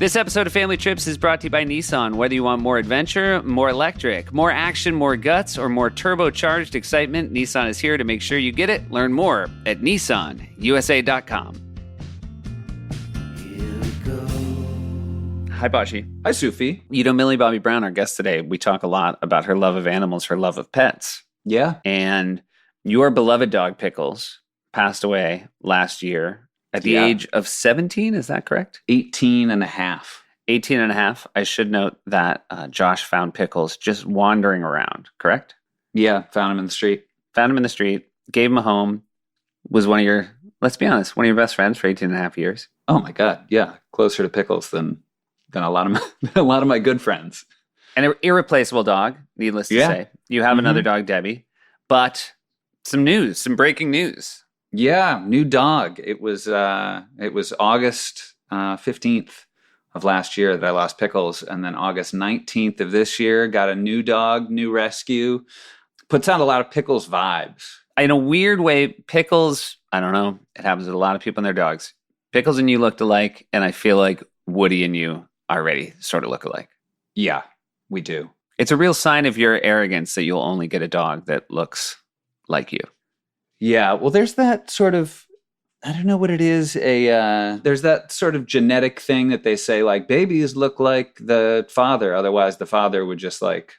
This episode of Family Trips is brought to you by Nissan. Whether you want more adventure, more electric, more action, more guts, or more turbocharged excitement, Nissan is here to make sure you get it. Learn more at nissanusa.com. Hi, Bashi. Hi, Sufi. You know, Millie Bobby Brown, our guest today, we talk a lot about her love of animals, her love of pets. Yeah. And your beloved dog, Pickles, passed away last year at the age of 17. Is that correct? 18 and a half. 18 and a half. I should note that Josh found Pickles just wandering around, correct? Yeah, found him in the street. Found him in the street, gave him a home, was one of your, let's be honest, one of your best friends for 18 and a half years. Oh my God. Yeah. Closer to Pickles than a lot of my good friends. An irreplaceable dog, needless to say. You have another dog, Debbie, but some news, some breaking news. Yeah, new dog. It was August 15th of last year that I lost Pickles, and then August 19th of this year got a new dog, new rescue. Puts out a lot of Pickles vibes. In a weird way, Pickles, I don't know, it happens with a lot of people and their dogs. Pickles and you looked alike, and I feel like Woody and you already sort of look alike. Yeah, we do. It's a real sign of your arrogance that you'll only get a dog that looks like you. Yeah, well, there's that sort of, I don't know what it is, there's that sort of genetic thing that they say, like, babies look like the father, otherwise the father would just, like,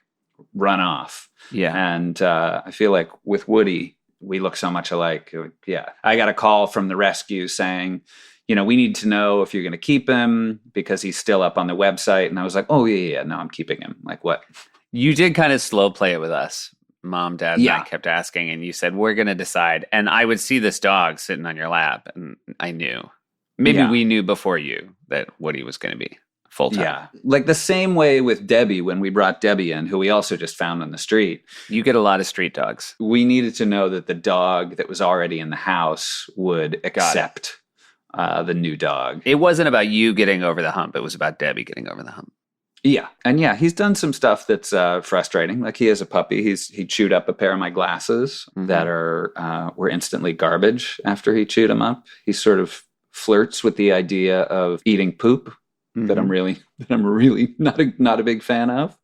run off. Yeah. And I feel like with Woody, we look so much alike. Yeah. I got a call from the rescue saying, you know, we need to know if you're going to keep him because he's still up on the website. And I was like, oh, yeah, no, I'm keeping him. Like, what? You did kind of slow play it with us. Mom, Dad, and I kept asking, and you said, we're going to decide. And I would see this dog sitting on your lap, and I knew. Maybe we knew before you that Woody was going to be full-time. Yeah. Like the same way with Debbie when we brought Debbie in, who we also just found on the street. You get a lot of street dogs. We needed to know that the dog that was already in the house would accept the new dog. It wasn't about you getting over the hump. It was about Debbie getting over the hump. Yeah. And yeah, he's done some stuff that's frustrating. Like he is a puppy. He chewed up a pair of my glasses that were instantly garbage after he chewed them up. He sort of flirts with the idea of eating poop that I'm really not a big fan of.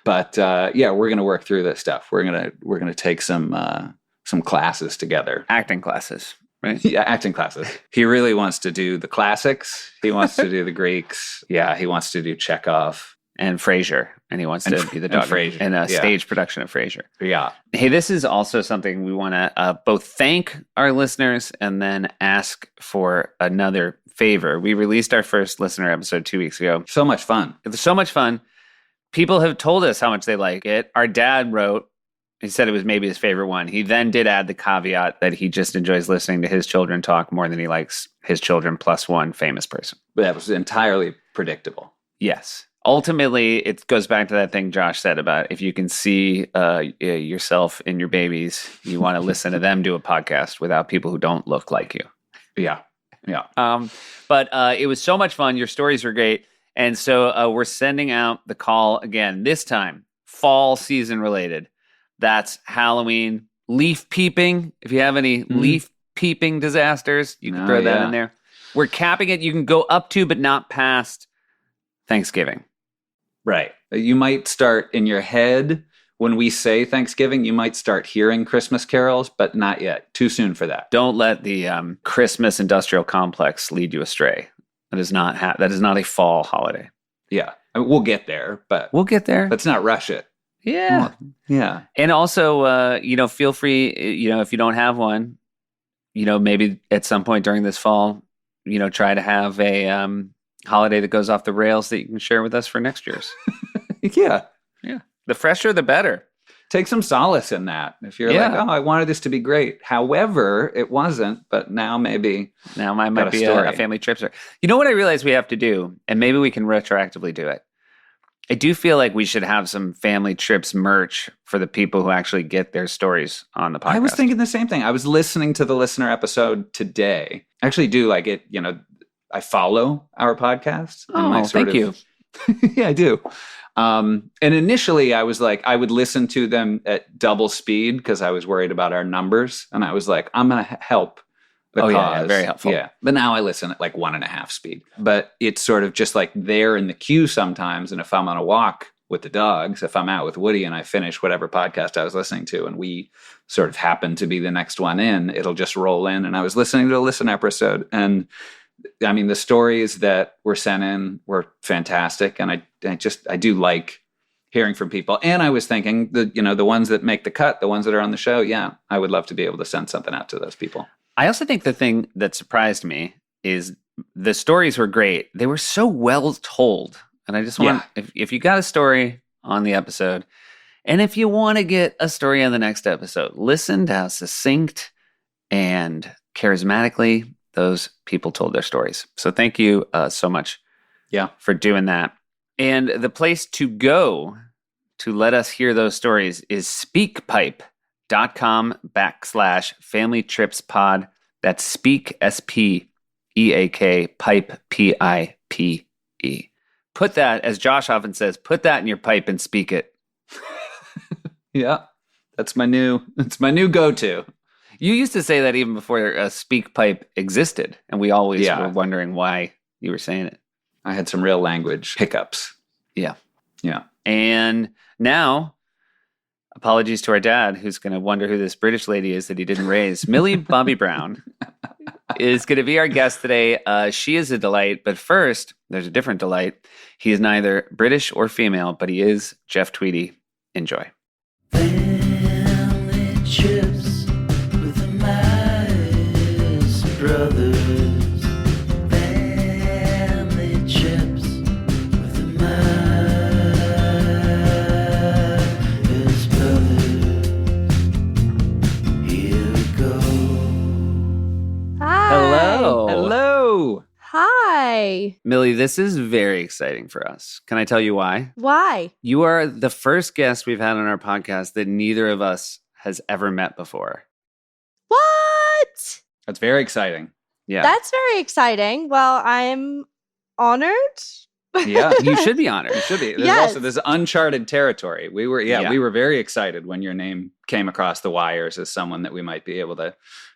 But yeah, we're going to work through this stuff. We're going to take some classes together. Acting classes. Right? Yeah, acting classes. He really wants to do the classics. He wants to do the Greeks. Yeah, he wants to do Chekhov. And Frasier. And he wants to be the dog in a stage production of Frasier. Yeah. Hey, this is also something we want to both thank our listeners and then ask for another favor. We released our first listener episode 2 weeks ago. So much fun. It was so much fun. People have told us how much they like it. Our dad wrote, he said it was maybe his favorite one. He then did add the caveat that he just enjoys listening to his children talk more than he likes his children plus one famous person. But that was entirely predictable. Yes. Ultimately, it goes back to that thing Josh said about if you can see yourself in your babies, you want to listen to them do a podcast without people who don't look like you. Yeah. Yeah. But it was so much fun. Your stories were great. And so we're sending out the call again, this time, fall season related. That's Halloween, leaf peeping. If you have any leaf peeping disasters, you can throw that in there. We're capping it. You can go up to, but not past Thanksgiving. Right. You might start in your head when we say Thanksgiving, you might start hearing Christmas carols, but not yet. Too soon for that. Don't let the Christmas industrial complex lead you astray. That is not a fall holiday. Yeah. I mean, we'll get there, but we'll get there. Let's not rush it. Yeah. Yeah. And also, feel free, if you don't have one, maybe at some point during this fall, try to have a holiday that goes off the rails that you can share with us for next year's. Yeah. Yeah. The fresher, the better. Take some solace in that. If you're like, oh, I wanted this to be great. However, it wasn't, but now maybe. Now might be a family trip. You know what I realize we have to do, and maybe we can retroactively do it. I do feel like we should have some family trips merch for the people who actually get their stories on the podcast. I was thinking the same thing. I was listening to the listener episode today. I actually do like it, I follow our podcast. Oh, thank you. Yeah, I do. And initially I was like, I would listen to them at double speed because I was worried about our numbers. And I was like, I'm going to help because, yeah, very helpful. Yeah, but now I listen at like 1.5 speed. But it's sort of just like there in the queue sometimes. And if I'm on a walk with the dogs, if I'm out with Woody and I finish whatever podcast I was listening to and we sort of happen to be the next one in, it'll just roll in. And I was listening to a Listen episode, and I mean, the stories that were sent in were fantastic. And I do like hearing from people. And I was thinking that, the ones that make the cut, the ones that are on the show, yeah, I would love to be able to send something out to those people. I also think the thing that surprised me is the stories were great. They were so well told. And I just want, if you got a story on the episode, and if you want to get a story on the next episode, listen to how succinct and charismatically those people told their stories. So thank you so much for doing that. And the place to go to let us hear those stories is speakpipe.com/familytripspod. That's speak, SPEAK, pipe, PIPE. Put that, as Josh often says, put that in your pipe and speak it. Yeah, that's my new go-to. You used to say that even before SpeakPipe existed, and we always were wondering why you were saying it. I had some real language hiccups. Yeah. Yeah. And now, apologies to our dad, who's going to wonder who this British lady is that he didn't raise. Millie Bobby Brown is going to be our guest today. She is a delight, but first, there's a different delight. He is neither British or female, but he is Jeff Tweedy. Enjoy. Family trips with the Myers brothers. Family trips with the Myers brothers. Here we go. Hi. Hello. Hi. Millie, this is very exciting for us. Can I tell you why? Why? You are the first guest we've had on our podcast that neither of us has ever met before. What? That's very exciting. Yeah. That's very exciting. Well, I'm honored. Yeah. You should be honored. It should be. There's Yes. also this uncharted territory. We were very excited when your name came across the wires as someone that we might be able to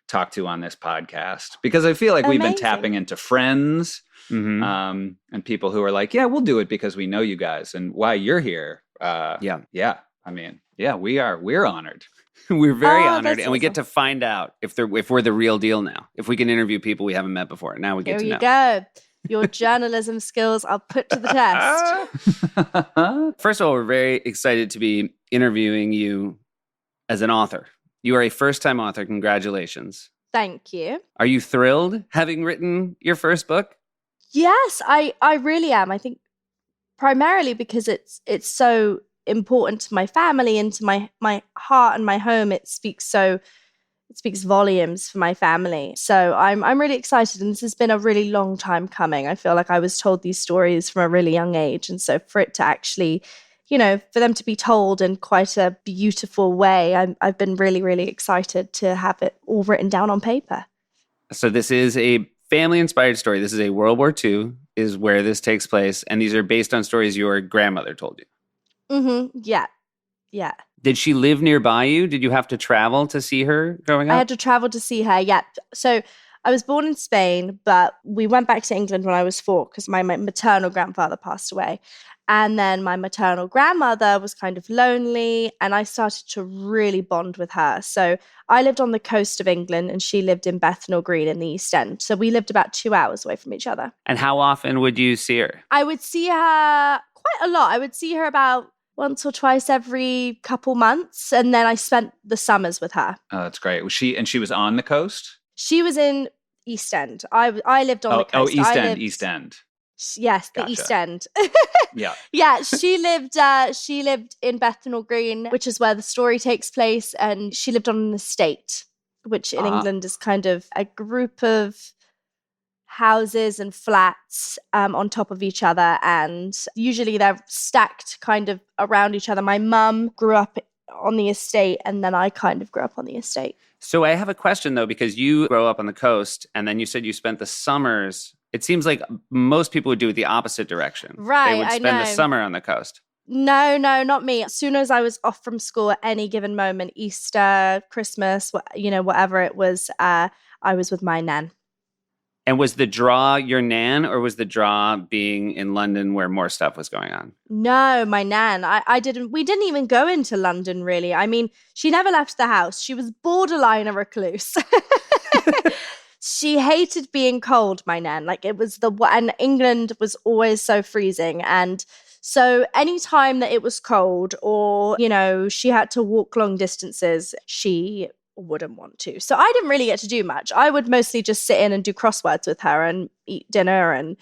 talk to on this podcast, because I feel like we've been Amazing. tapping into friends Mm-hmm. and people who are like, yeah, we'll do it because we know you guys and why you're here. Yeah. I mean, yeah, we're honored. We're very Oh, honored, that's and we get to find out if we're the real deal now. If we can interview people we haven't met before, now we get Here to you know. go. Your journalism skills are put to the test. First of all, we're very excited to be interviewing you as an author. You are a first-time author. Congratulations. Thank you. Are you thrilled having written your first book? Yes, I really am. I think primarily because it's so important to my family and to my heart and my home. It speaks volumes for my family. So I'm really excited, and this has been a really long time coming. I feel like I was told these stories from a really young age, and so for it to actually, for them to be told in quite a beautiful way, I've been really, really excited to have it all written down on paper. So this is a family-inspired story. This is a World War II is where this takes place, and these are based on stories your grandmother told you. Mm-hmm. Yeah. Did she live nearby you? Did you have to travel to see her growing up? I had to travel to see her. Yeah. So I was born in Spain, but we went back to England when I was 4 because my maternal grandfather passed away. And then my maternal grandmother was kind of lonely, and I started to really bond with her. So I lived on the coast of England, and she lived in Bethnal Green in the East End. So we lived about 2 hours away from each other. And how often would you see her? I would see her quite a lot. I would see her about once or twice every couple months, and then I spent the summers with her. Oh, that's great. She was on the coast? She was in East End. I lived on the coast. East End. Yes, the Gotcha. East End. Yeah. Yeah, she lived in Bethnal Green, which is where the story takes place, and she lived on an estate, which in England is kind of a group of houses and flats on top of each other, and usually they're stacked kind of around each other. My mum grew up on the estate, and then I kind of grew up on the estate. So I have a question, though, because you grow up on the coast, and then you said you spent the summers. It seems like most people would do it the opposite direction. Right, They would I spend the know. summer on the coast. No, not me. As soon as I was off from school at any given moment, Easter, Christmas, whatever it was, I was with my nan. And was the draw your nan, or was the draw being in London where more stuff was going on? No, my nan. We didn't even go into London, really. I mean, she never left the house. She was borderline a recluse. She hated being cold, my nan. Like, it was and England was always so freezing. And so anytime that it was cold or, she had to walk long distances, she wouldn't want to. So I didn't really get to do much. I would mostly just sit in and do crosswords with her and eat dinner and,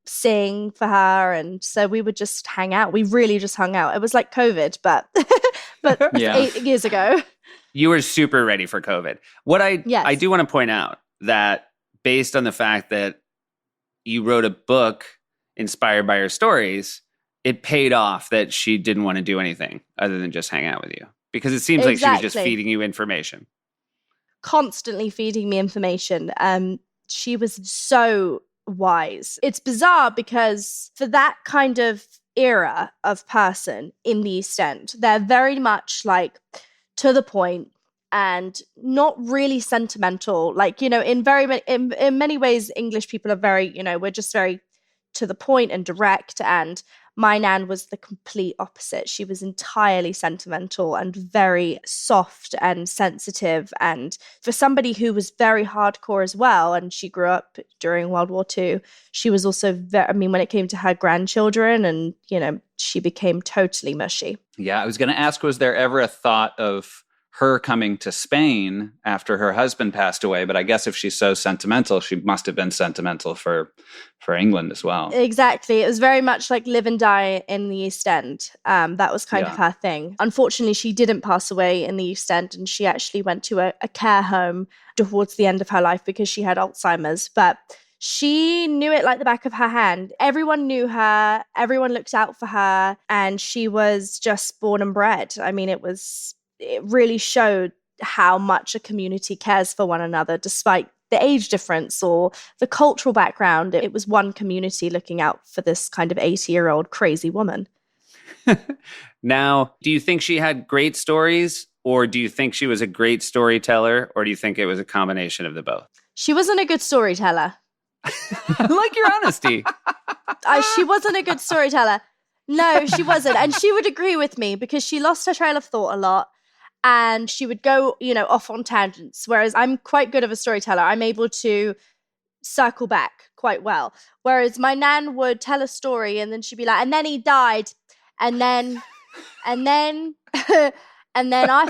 sing for her. And so we would just hang out. We really just hung out. It was like COVID, but Yeah. 8 years ago. You were super ready for COVID. What I do want to point out that based on the fact that you wrote a book inspired by her stories, it paid off that she didn't want to do anything other than just hang out with you. Because it seems like she was just feeding you information. Constantly feeding me information. She was so wise. It's bizarre because for that kind of era of person in the East End, they're very much like to the point and not really sentimental. Like, in many ways, English people are very, we're just very to the point and direct. And my nan was the complete opposite. She was entirely sentimental and very soft and sensitive. And for somebody who was very hardcore as well, and she grew up during World War II, she was also when it came to her grandchildren and, she became totally mushy. Yeah, I was going to ask, was there ever a thought of her coming to Spain after her husband passed away? But I guess if she's so sentimental, she must have been sentimental for England as well. Exactly. It was very much like live and die in the East End. That was kind of her thing. Unfortunately, she didn't pass away in the East End, and she actually went to a care home towards the end of her life because she had Alzheimer's. But she knew it like the back of her hand. Everyone knew her. Everyone looked out for her. And she was just born and bred. I mean, it really showed how much a community cares for one another, despite the age difference or the cultural background. It was one community looking out for this kind of 80-year-old crazy woman. Now, do you think she had great stories, or do you think she was a great storyteller, or do you think it was a combination of the both? She wasn't a good storyteller. I like your honesty. She wasn't a good storyteller. No, she wasn't. And she would agree with me because she lost her trail of thought a lot. And she would go, off on tangents. Whereas I'm quite good of a storyteller. I'm able to circle back quite well. Whereas my nan would tell a story and then she'd be like, and then he died. And then I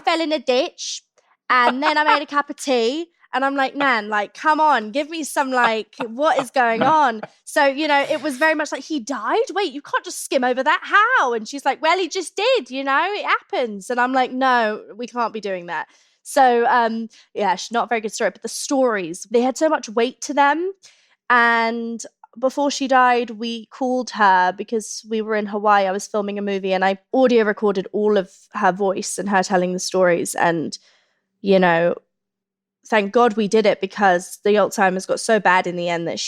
fell in a ditch. And then I made a cup of tea. And I'm like, Nan, like, come on, give me some, like, what is going on? So, it was very much like, he died? Wait, you can't just skim over that. How? And she's like, well, he just did, it happens. And I'm like, no, we can't be doing that. So, she's not a very good story. But the stories, they had so much weight to them. And before she died, we called her because we were in Hawaii. I was filming a movie and I audio recorded all of her voice and her telling the stories. And, thank God we did it because the Alzheimer's got so bad in the end that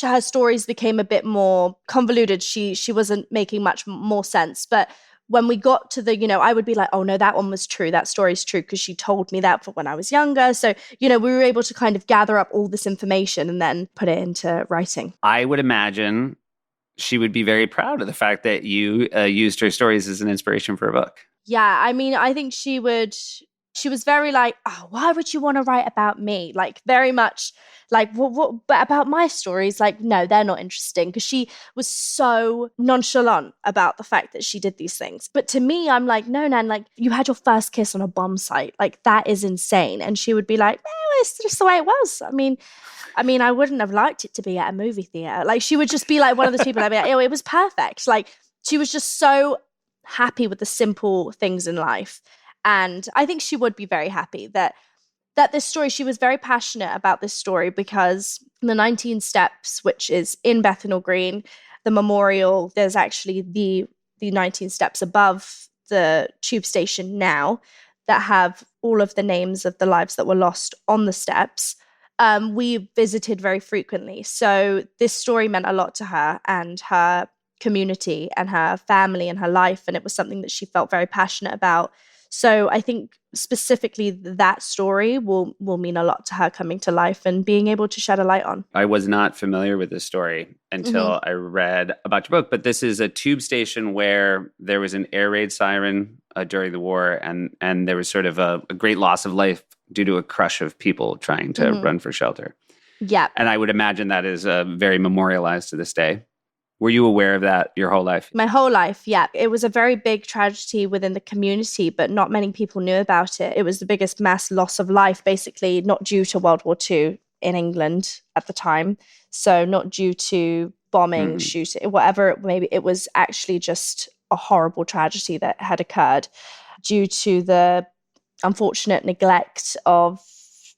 her stories became a bit more convoluted. She wasn't making much more sense. But when we got to I would be like, oh no, that one was true. That story's true because she told me that when I was younger. So, we were able to kind of gather up all this information and then put it into writing. I would imagine she would be very proud of the fact that you used her stories as an inspiration for a book. Yeah, I mean, I think she was very like, oh, why would you want to write about me? Like, very much like, what but about my stories? Like, no, they're not interesting. Because she was so nonchalant about the fact that she did these things. But to me, I'm like, no, Nan, like, you had your first kiss on a bomb site. Like, that is insane. And she would be like, well, it's just the way it was. I mean, I wouldn't have liked it to be at a movie theater. Like, she would just be like one of those people. I'd be like, oh, it was perfect. Like, she was just so happy with the simple things in life. And I think she would be very happy that this story, she was very passionate about this story because the 19 Steps, which is in Bethnal Green, the memorial, there's actually the 19 steps above the tube station now that have all of the names of the lives that were lost on the steps. We visited very frequently. So this story meant a lot to her, and her community and her family and her life, and it was something that she felt very passionate about. So I think specifically that story will mean a lot to her coming to life and being able to shed a light on. I was not familiar with this story until I read about your book, but this is a tube station where there was an air raid siren during the war, and there was sort of a great loss of life due to a crush of people trying to run for shelter. Yeah. And I would imagine that is very memorialized to this day. Were you aware of that your whole life? My whole life, yeah. It was a very big tragedy within the community, but not many people knew about it. It was the biggest mass loss of life, basically, not due to World War II in England at the time. So not due to bombing, shooting, whatever, maybe it was actually just a horrible tragedy that had occurred due to the unfortunate neglect of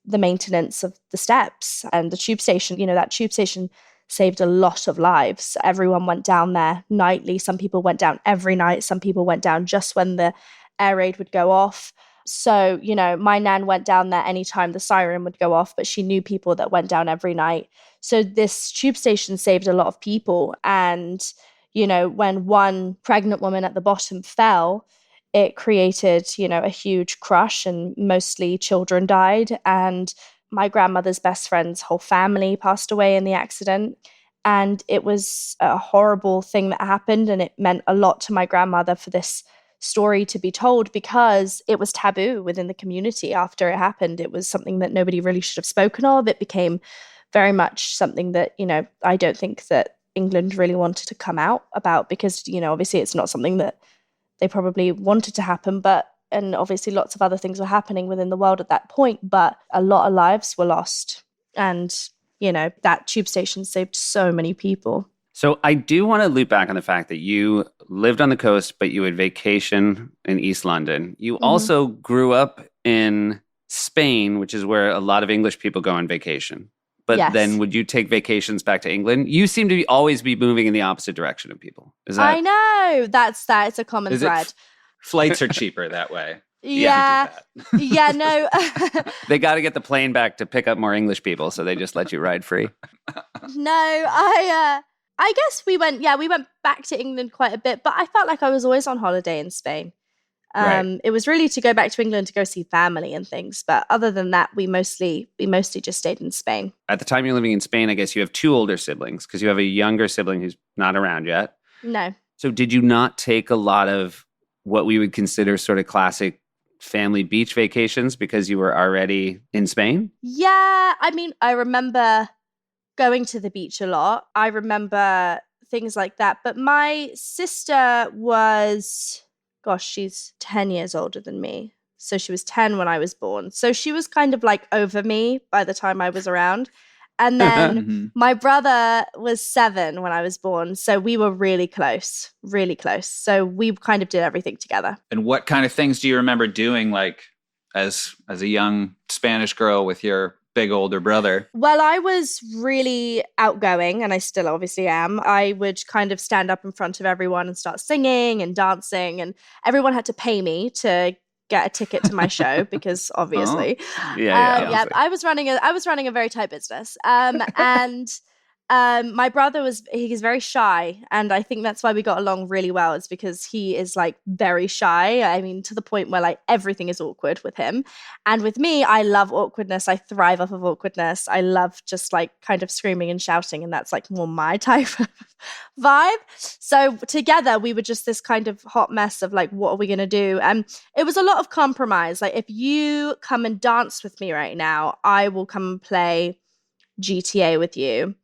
the maintenance of the steps and the tube station. You know, that tube station saved a lot of lives. Everyone went down there nightly. Some people went down every night. Some people went down just when the air raid would go off. So, you know, my nan went down there anytime the siren would go off, but she knew people that went down every night. So this tube station saved a lot of people. And, you know, when one pregnant woman at the bottom fell, it created, you know, a huge crush, and mostly children died. And my grandmother's best friend's whole family passed away in the accident. And it was a horrible thing that happened. And it meant a lot to my grandmother for this story to be told, because it was taboo within the community after it happened. It was something that nobody really should have spoken of. It became very much something that, you know, I don't think that England really wanted to come out about, because, you know, obviously it's not something that they probably wanted to happen, and obviously lots of other things were happening within the world at that point, but a lot of lives were lost. And, you know, that tube station saved so many people. So I do want to loop back on the fact that you lived on the coast, but you would vacation in East London. You also grew up in Spain, which is where a lot of English people go on vacation. But then would you take vacations back to England? You seem to always be moving in the opposite direction of people. Is that? I know. That's it's a common thread. Flights are cheaper that way. Yeah. Yeah, no. They got to get the plane back to pick up more English people, so they just let you ride free. No, I guess we went back to England quite a bit, but I felt like I was always on holiday in Spain. Right. It was really to go back to England to go see family and things, but other than that, we mostly just stayed in Spain. At the time you're living in Spain, I guess you have two older siblings, because you have a younger sibling who's not around yet. No. So did you not take a lot of what we would consider sort of classic family beach vacations because you were already in Spain? Yeah, I mean, I remember going to the beach a lot. I remember things like that. But my sister was, she's 10 years older than me. So she was 10 when I was born. So she was kind of like over me by the time I was around. And then my brother was 7 when I was born. So we were really close, really close. So we kind of did everything together. And what kind of things do you remember doing, like as a young Spanish girl with your big older brother? Well, I was really outgoing, and I still obviously am. I would kind of stand up in front of everyone and start singing and dancing, and everyone had to pay me to get a ticket to my show because obviously, I was running a very tight business, and my brother he's very shy, and I think that's why we got along really well, is because he is like very shy. I mean, to the point where like everything is awkward with him, and with me, I love awkwardness. I thrive off of awkwardness. I love just like kind of screaming and shouting, and that's like more my type of vibe. So together we were just this kind of hot mess of like, what are we gonna do? And it was a lot of compromise. Like, if you come and dance with me right now, I will come and play GTA with you.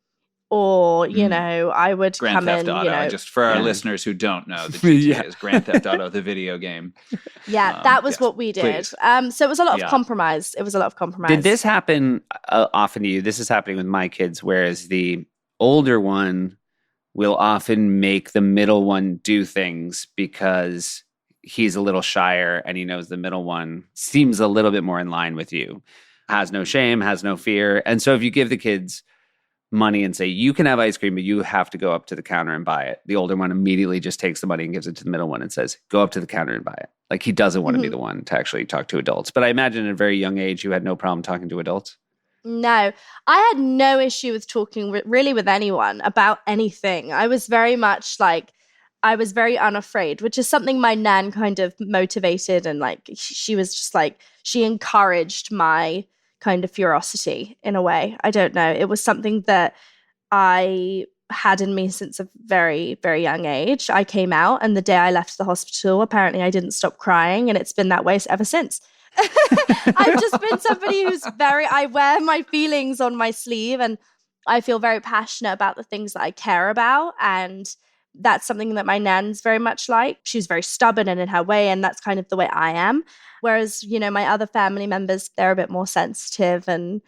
Or, you know, I would Grand come Theft in, Auto. you know. Just for our listeners who don't know, the GTA is Grand Theft Auto, the video game. Yeah, that was what we did. So it was a lot of compromise. It was a lot of compromise. Did this happen often to you? This is happening with my kids, whereas the older one will often make the middle one do things because he's a little shyer and he knows the middle one seems a little bit more in line with you. Has no shame, has no fear. And so if you give the kids money and say, you can have ice cream, but you have to go up to the counter and buy it, the older one immediately just takes the money and gives it to the middle one and says, go up to the counter and buy it. Like, he doesn't want to be the one to actually talk to adults. But I imagine at a very young age, you had no problem talking to adults. No, I had no issue with talking really with anyone about anything. I was very much like, I was very unafraid, which is something my nan kind of motivated, and like she was just like, she encouraged my kind of curiosity in a way. I don't know. It was something that I had in me since a very, very young age. I came out, and the day I left the hospital, apparently I didn't stop crying, and it's been that way ever since. I've just been somebody I wear my feelings on my sleeve, and I feel very passionate about the things that I care about. And that's something that my nan's very much like. She's very stubborn and in her way, and that's kind of the way I am. Whereas, my other family members, they're a bit more sensitive and,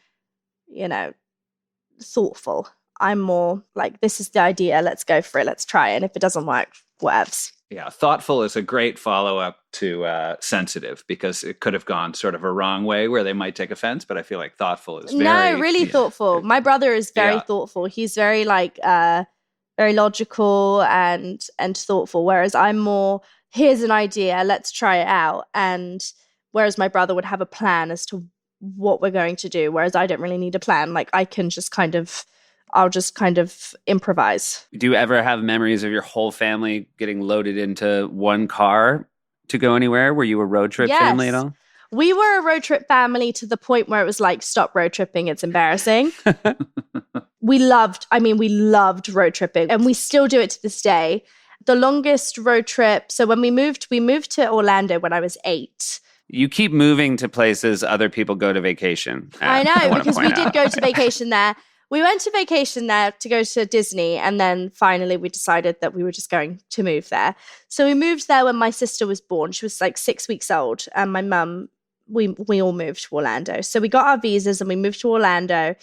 thoughtful. I'm more like, this is the idea, let's go for it, let's try it. And if it doesn't work, whatevs. Yeah, thoughtful is a great follow-up to sensitive, because it could have gone sort of a wrong way where they might take offense, but I feel like thoughtful is really thoughtful. My brother is very thoughtful. He's very very logical and thoughtful, whereas I'm more, here's an idea, let's try it out. And whereas my brother would have a plan as to what we're going to do, whereas I don't really need a plan. Like, I can just I'll just kind of improvise. Do you ever have memories of your whole family getting loaded into one car to go anywhere? Were you a road trip family at all? We were a road trip family to the point where it was like, stop road tripping, it's embarrassing. We loved road tripping, and we still do it to this day. The longest road trip, so when we moved to Orlando when I was 8. You keep moving to places other people go to vacation. I know, because we did go to vacation there. We went to vacation there to go to Disney, and then finally we decided that we were just going to move there. So we moved there when my sister was born. She was like 6 weeks old, and my mum, we all moved to Orlando. So we got our visas and we moved to Orlando.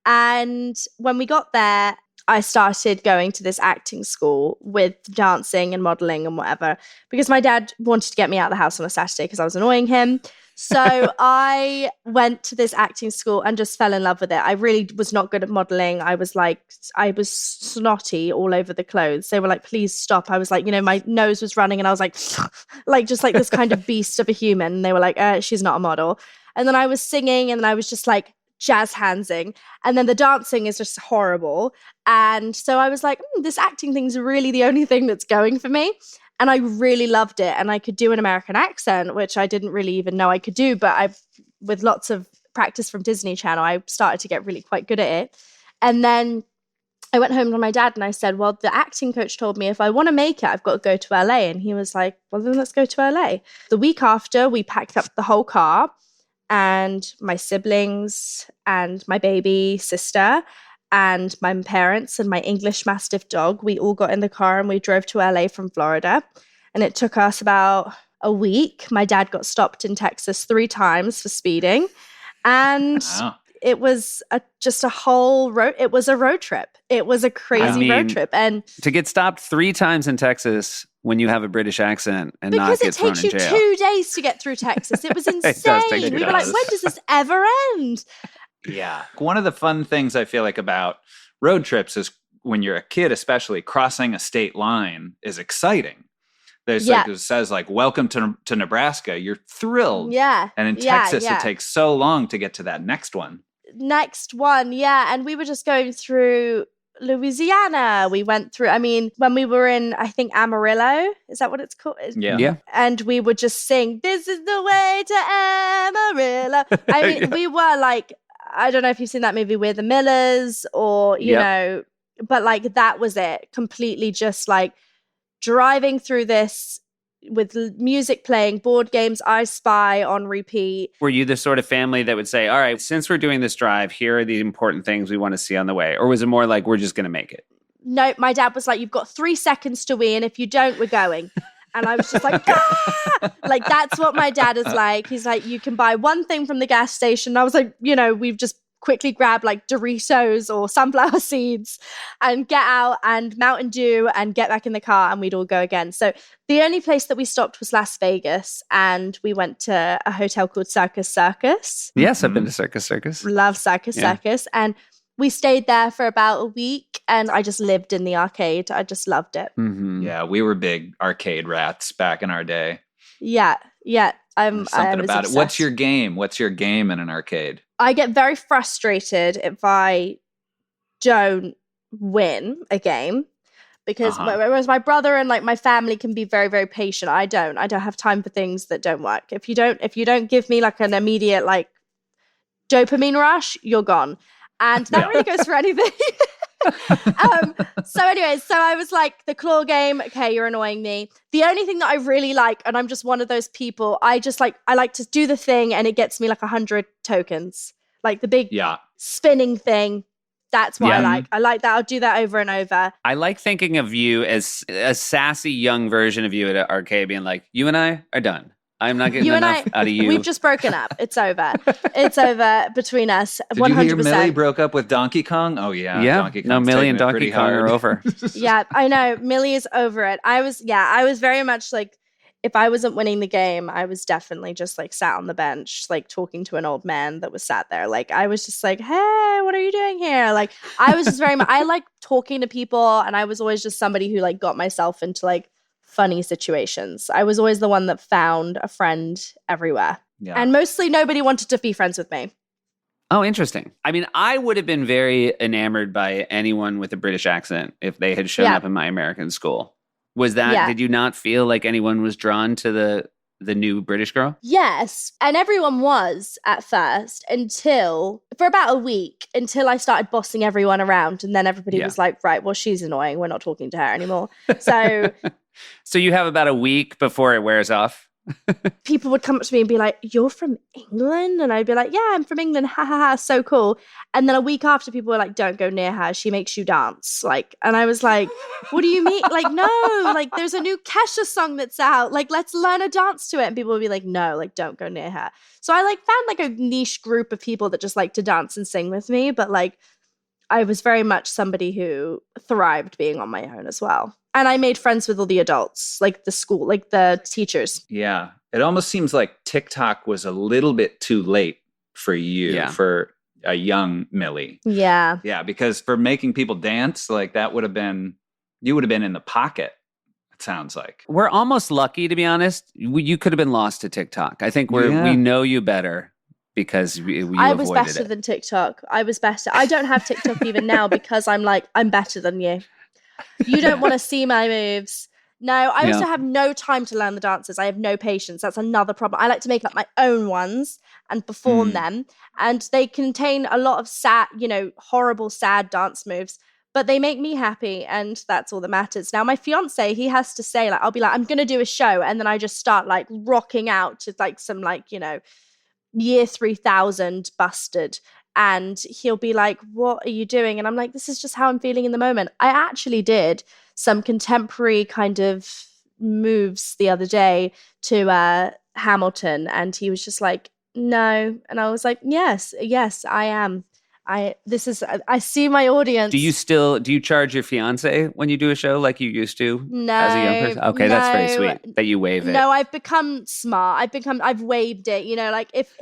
And when we got there, I started going to this acting school with dancing and modeling and whatever, because my dad wanted to get me out of the house on a Saturday because I was annoying him. So I went to this acting school and just fell in love with it. I really was not good at modeling. I was snotty all over the clothes. They were like, please stop. I was like, my nose was running, and I was like, just like this kind of beast of a human. And they were like, she's not a model. And then I was singing, and then I was just like jazz handsing. And then the dancing is just horrible. And so I was like, this acting thing's really the only thing that's going for me. And I really loved it. And I could do an American accent, which I didn't really even know I could do. But with lots of practice from Disney Channel, I started to get really quite good at it. And then I went home to my dad and I said, well, the acting coach told me if I want to make it, I've got to go to LA. And he was like, well, then let's go to LA. The week after, we packed up the whole car, and my siblings and my baby sister and my parents and my English Mastiff dog, we all got in the car and we drove to LA from Florida. And it took us about a week. My dad got stopped in Texas 3 times for speeding. And it was just a whole road. It was a road trip. It was a crazy road trip. And to get stopped 3 times in Texas when you have a British accent and not get thrown in jail. Because it takes you 2 days to get through Texas. It was insane. We were like, when does this ever end? Yeah. One of the fun things I feel like about road trips is when you're a kid, especially, crossing a state line is exciting. There's like, it says like, welcome to Nebraska. You're thrilled. Yeah. And in Texas, it takes so long to get to that next one. And we were just going through Louisiana. We went through, when we were in, I think, Amarillo, is that what it's called? Yeah. And we would just sing, this is the way to Amarillo. We were like, I don't know if you've seen that movie, We're the Millers, or, you know, but like that was it. Completely just like driving through this with music playing, board games, I Spy on repeat. Were you the sort of family that would say, all right, since we're doing this drive, here are the important things we want to see on the way? Or was it more like, we're just going to make it? No, my dad was like, you've got 3 seconds to win. If you don't, we're going. And I was just like, ah! Like, that's what my dad is like. He's like, you can buy one thing from the gas station. And I was like, we've just quickly grab like Doritos or sunflower seeds and get out and Mountain Dew and get back in the car, and we'd all go again. So the only place that we stopped was Las Vegas, and we went to a hotel called Circus Circus. Yes, I've been to Circus Circus. Love Circus Circus. And we stayed there for about a week, and I just lived in the arcade. I just loved it. Mm-hmm. Yeah, we were big arcade rats back in our day. Yeah. Something about obsessed. it. What's your game? What's your game in an arcade? I get very frustrated if I don't win a game because whereas my brother and like my family can be very, very patient. I don't have time for things that don't work. If you don't give me like an immediate like dopamine rush, you're gone. And that really goes for anything. So anyways, so I was like, the claw game, okay, you're annoying me. The only thing that I really like, and I'm just one of those people, I like to do the thing and it gets me like 100 tokens. Like the big spinning thing. That's what I like. I like that. I'll do that over and over. I like thinking of you as a sassy young version of you at an arcade being like, you and I are done. I'm not getting enough out of you. We've just broken up. It's over. It's over between us. 100%. Did you hear Millie broke up with Donkey Kong? Oh, yeah. Donkey Kong's Millie and Donkey Kong are over. Yeah, I know. Millie is over it. I was very much like, if I wasn't winning the game, I was definitely just like sat on the bench, like talking to an old man that was sat there. Like, I was just like, hey, what are you doing here? Like, I was just very much, I like talking to people, and I was always just somebody who like got myself into like funny situations. I was always the one that found a friend everywhere. Yeah. And mostly nobody wanted to be friends with me. Oh, interesting. I mean, I would have been very enamored by anyone with a British accent if they had shown up in my American school. Was that, did you not feel like anyone was drawn to the new British girl? Yes. And everyone was at first for about a week, until I started bossing everyone around. And then everybody was like, right, well, she's annoying. We're not talking to her anymore. So... So you have about a week before it wears off? People would come up to me and be like, you're from England? And I'd be like, yeah, I'm from England. Ha ha ha, so cool. And then a week after, people were like, don't go near her. She makes you dance. Like, and I was like, what do you mean? Like, no, like there's a new Kesha song that's out. Like, let's learn a dance to it. And people would be like, no, like, don't go near her. So I like found like a niche group of people that just like to dance and sing with me. But like, I was very much somebody who thrived being on my own as well. And I made friends with all the adults, like the school, like the teachers. Yeah. It almost seems like TikTok was a little bit too late for you, for a young Millie. Yeah. Yeah, because for making people dance, like that would have been, you would have been in the pocket, it sounds like. We're almost lucky, to be honest. You could have been lost to TikTok. I think we know you better because I was better than TikTok. I was better. I don't have TikTok even now because I'm better than you. You don't want to see my moves. No, I also have no time to learn the dances. I have no patience. That's another problem. I like to make up my own ones and perform them. And they contain a lot of sad, horrible, sad dance moves. But they make me happy. And that's all that matters. Now, my fiance, he has to say, like, I'll be like, I'm going to do a show. And then I just start, like, rocking out to, like, some, like, year 3000 busted. And he'll be like, what are you doing? And I'm like, this is just how I'm feeling in the moment. I actually did some contemporary kind of moves the other day to Hamilton. And he was just like, no. And I was like, yes, I am. I see my audience. Do you charge your fiance when you do a show like you used to as a young person? Okay, that's very sweet that you waive it. No, I've become smart. I've waived it. Like if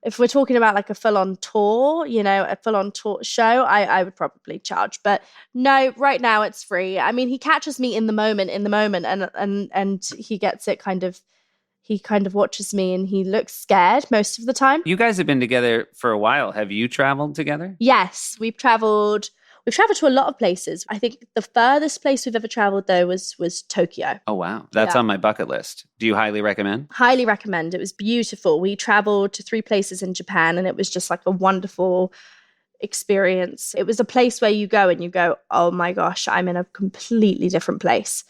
if we're talking about like a full-on tour, a full-on tour show, I would probably charge. But no, right now it's free. I mean, he catches me in the moment, and he gets it he kind of watches me and he looks scared most of the time. You guys have been together for a while. Have you traveled together? Yes, we've traveled to a lot of places. I think the furthest place we've ever traveled, though, was Tokyo. Oh, wow. That's on my bucket list. Do you highly recommend? Highly recommend. It was beautiful. We traveled to 3 places in Japan, and it was just like a wonderful experience. It was a place where you go, oh my gosh, I'm in a completely different place.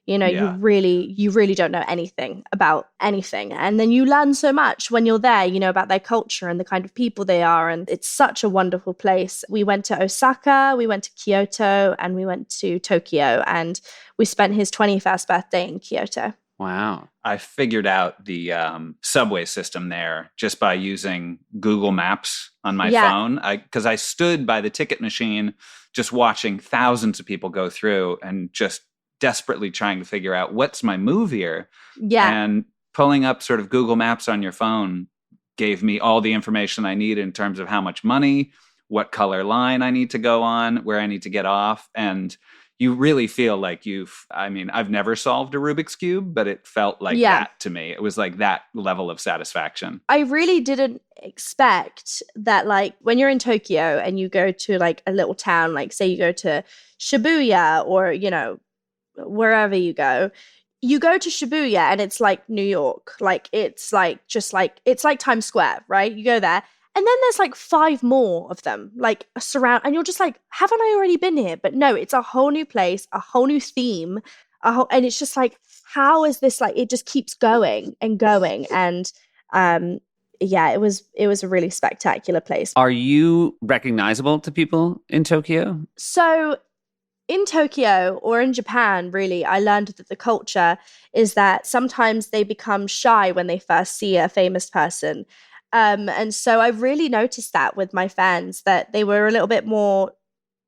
You really don't know anything about anything. And then you learn so much when you're there, about their culture and the kind of people they are. And it's such a wonderful place. We went to Osaka, we went to Kyoto, and we went to Tokyo. And we spent his 21st birthday in Kyoto. Wow. I figured out the subway system there just by using Google Maps on my phone. Because I stood by the ticket machine just watching thousands of people go through and just desperately trying to figure out what's my move here. Yeah. And pulling up sort of Google Maps on your phone gave me all the information I need in terms of how much money, what color line I need to go on, where I need to get off. And, you really feel like I've never solved a Rubik's Cube, but it felt like that to me. It was like that level of satisfaction. I really didn't expect that, like, when you're in Tokyo and you go to like a little town, like say you go to Shibuya or, you know, wherever you go to Shibuya and it's like New York. Like, it's like, just like, it's like Times Square, right? You go there. And then there's like 5 more of them, like surround, and you're just like, haven't I already been here? But no, it's a whole new place, a whole new theme, and it's just like, how is this like? It just keeps going and going, and it was a really spectacular place. Are you recognizable to people in Tokyo? So in Tokyo or in Japan, really, I learned that the culture is that sometimes they become shy when they first see a famous person. And so I really noticed that with my fans, that they were a little bit more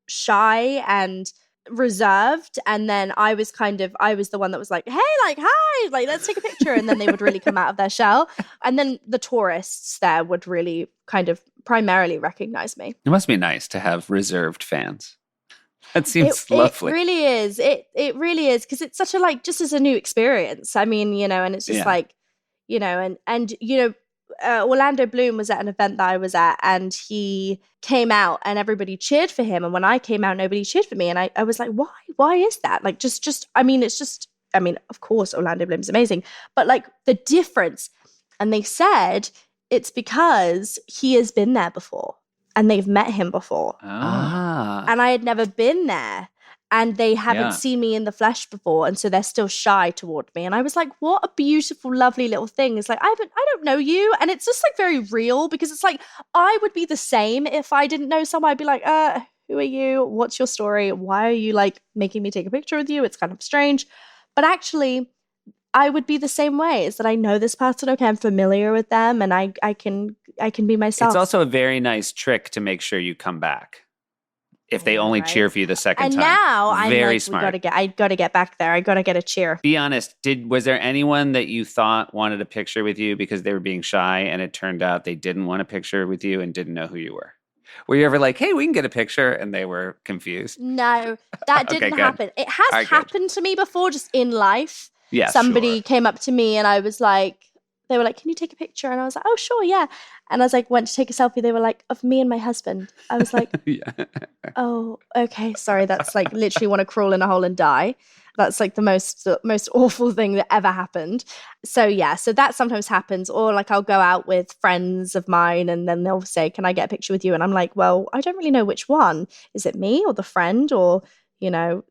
shy and reserved. And then I was the one that was like, hey, like, hi, like, let's take a picture. And then they would really come out of their shell. And then the tourists there would really kind of primarily recognize me. It must be nice to have reserved fans. That seems lovely. It really is. It really is. Because it's such a, like, just as a new experience. I mean, you know, and it's just like, you know, and you know, Orlando Bloom was at an event that I was at, and he came out and everybody cheered for him. And when I came out, nobody cheered for me. And I was like, why? Why is that? Like, of course, Orlando Bloom's amazing, but like the difference. And they said it's because he has been there before and they've met him before. And I had never been there. And they haven't seen me in the flesh before, and so they're still shy toward me. And I was like, what a beautiful, lovely little thing. It's like, I don't know you. And it's just like very real, because it's like, I would be the same if I didn't know someone. I'd be like, who are you? What's your story? Why are you like making me take a picture with you? It's kind of strange. But actually, I would be the same way, is that I know this person, okay, I'm familiar with them, and I can be myself. It's also a very nice trick to make sure you come back. If they only cheer for you the second time. And now I'm very like, smart. I gotta get back there. I gotta get a cheer. Be honest. Was there anyone that you thought wanted a picture with you because they were being shy, and it turned out they didn't want a picture with you and didn't know who you were? Were you ever like, hey, we can get a picture, and they were confused? No, that didn't happen. It has happened to me before, just in life. Yeah, somebody came up to me and I was like, they were like, can you take a picture? And I was like, oh, sure, yeah. And I was like, went to take a selfie. They were like, of me and my husband. I was like, oh, okay, sorry. That's like literally want to crawl in a hole and die. That's like the most awful thing that ever happened. So yeah, so that sometimes happens. Or like I'll go out with friends of mine and then they'll say, can I get a picture with you? And I'm like, well, I don't really know which one. Is it me or the friend or, you know,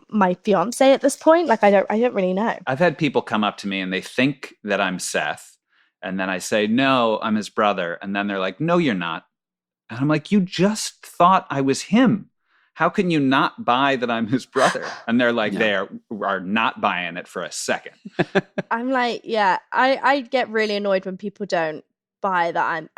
my fiance at this point? Like, I don't really know. I've had people come up to me and they think that I'm Seth. And then I say, no, I'm his brother. And then they're like, no, you're not. And I'm like, you just thought I was him. How can you not buy that I'm his brother? And they're like, they are not buying it for a second. I'm like, yeah, I get really annoyed when people don't buy that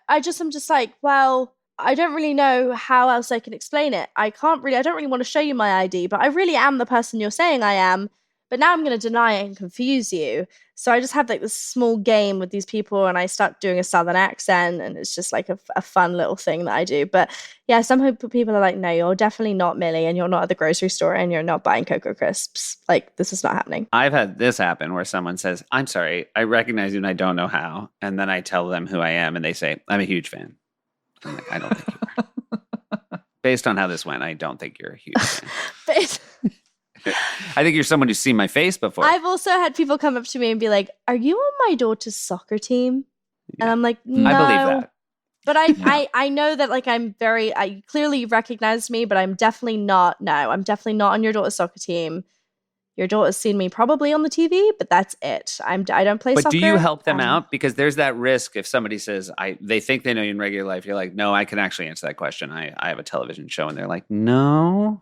I'm just like, well, I don't really know how else I can explain it. I don't really want to show you my ID, but I really am the person you're saying I am. But now I'm going to deny it and confuse you. So I just have like this small game with these people and I start doing a Southern accent and it's just like a fun little thing that I do. But yeah, some people are like, no, you're definitely not Millie and you're not at the grocery store and you're not buying Cocoa Crisps. Like, this is not happening. I've had this happen where someone says, I'm sorry, I recognize you and I don't know how. And then I tell them who I am and they say, I'm a huge fan. I'm like, I don't think you are. Based on how this went, I don't think you're a huge fan. I think you're someone who's seen my face before. I've also had people come up to me and be like, are you on my daughter's soccer team? Yeah. And I'm like, no. I believe that. But I know that like I clearly recognized me, but I'm definitely not on your daughter's soccer team. Your daughter's seen me probably on the TV, but that's it. I don't play soccer. But do you help them out? Because there's that risk if somebody says, they think they know you in regular life. You're like, no, I can actually answer that question. I have a television show. And they're like, no.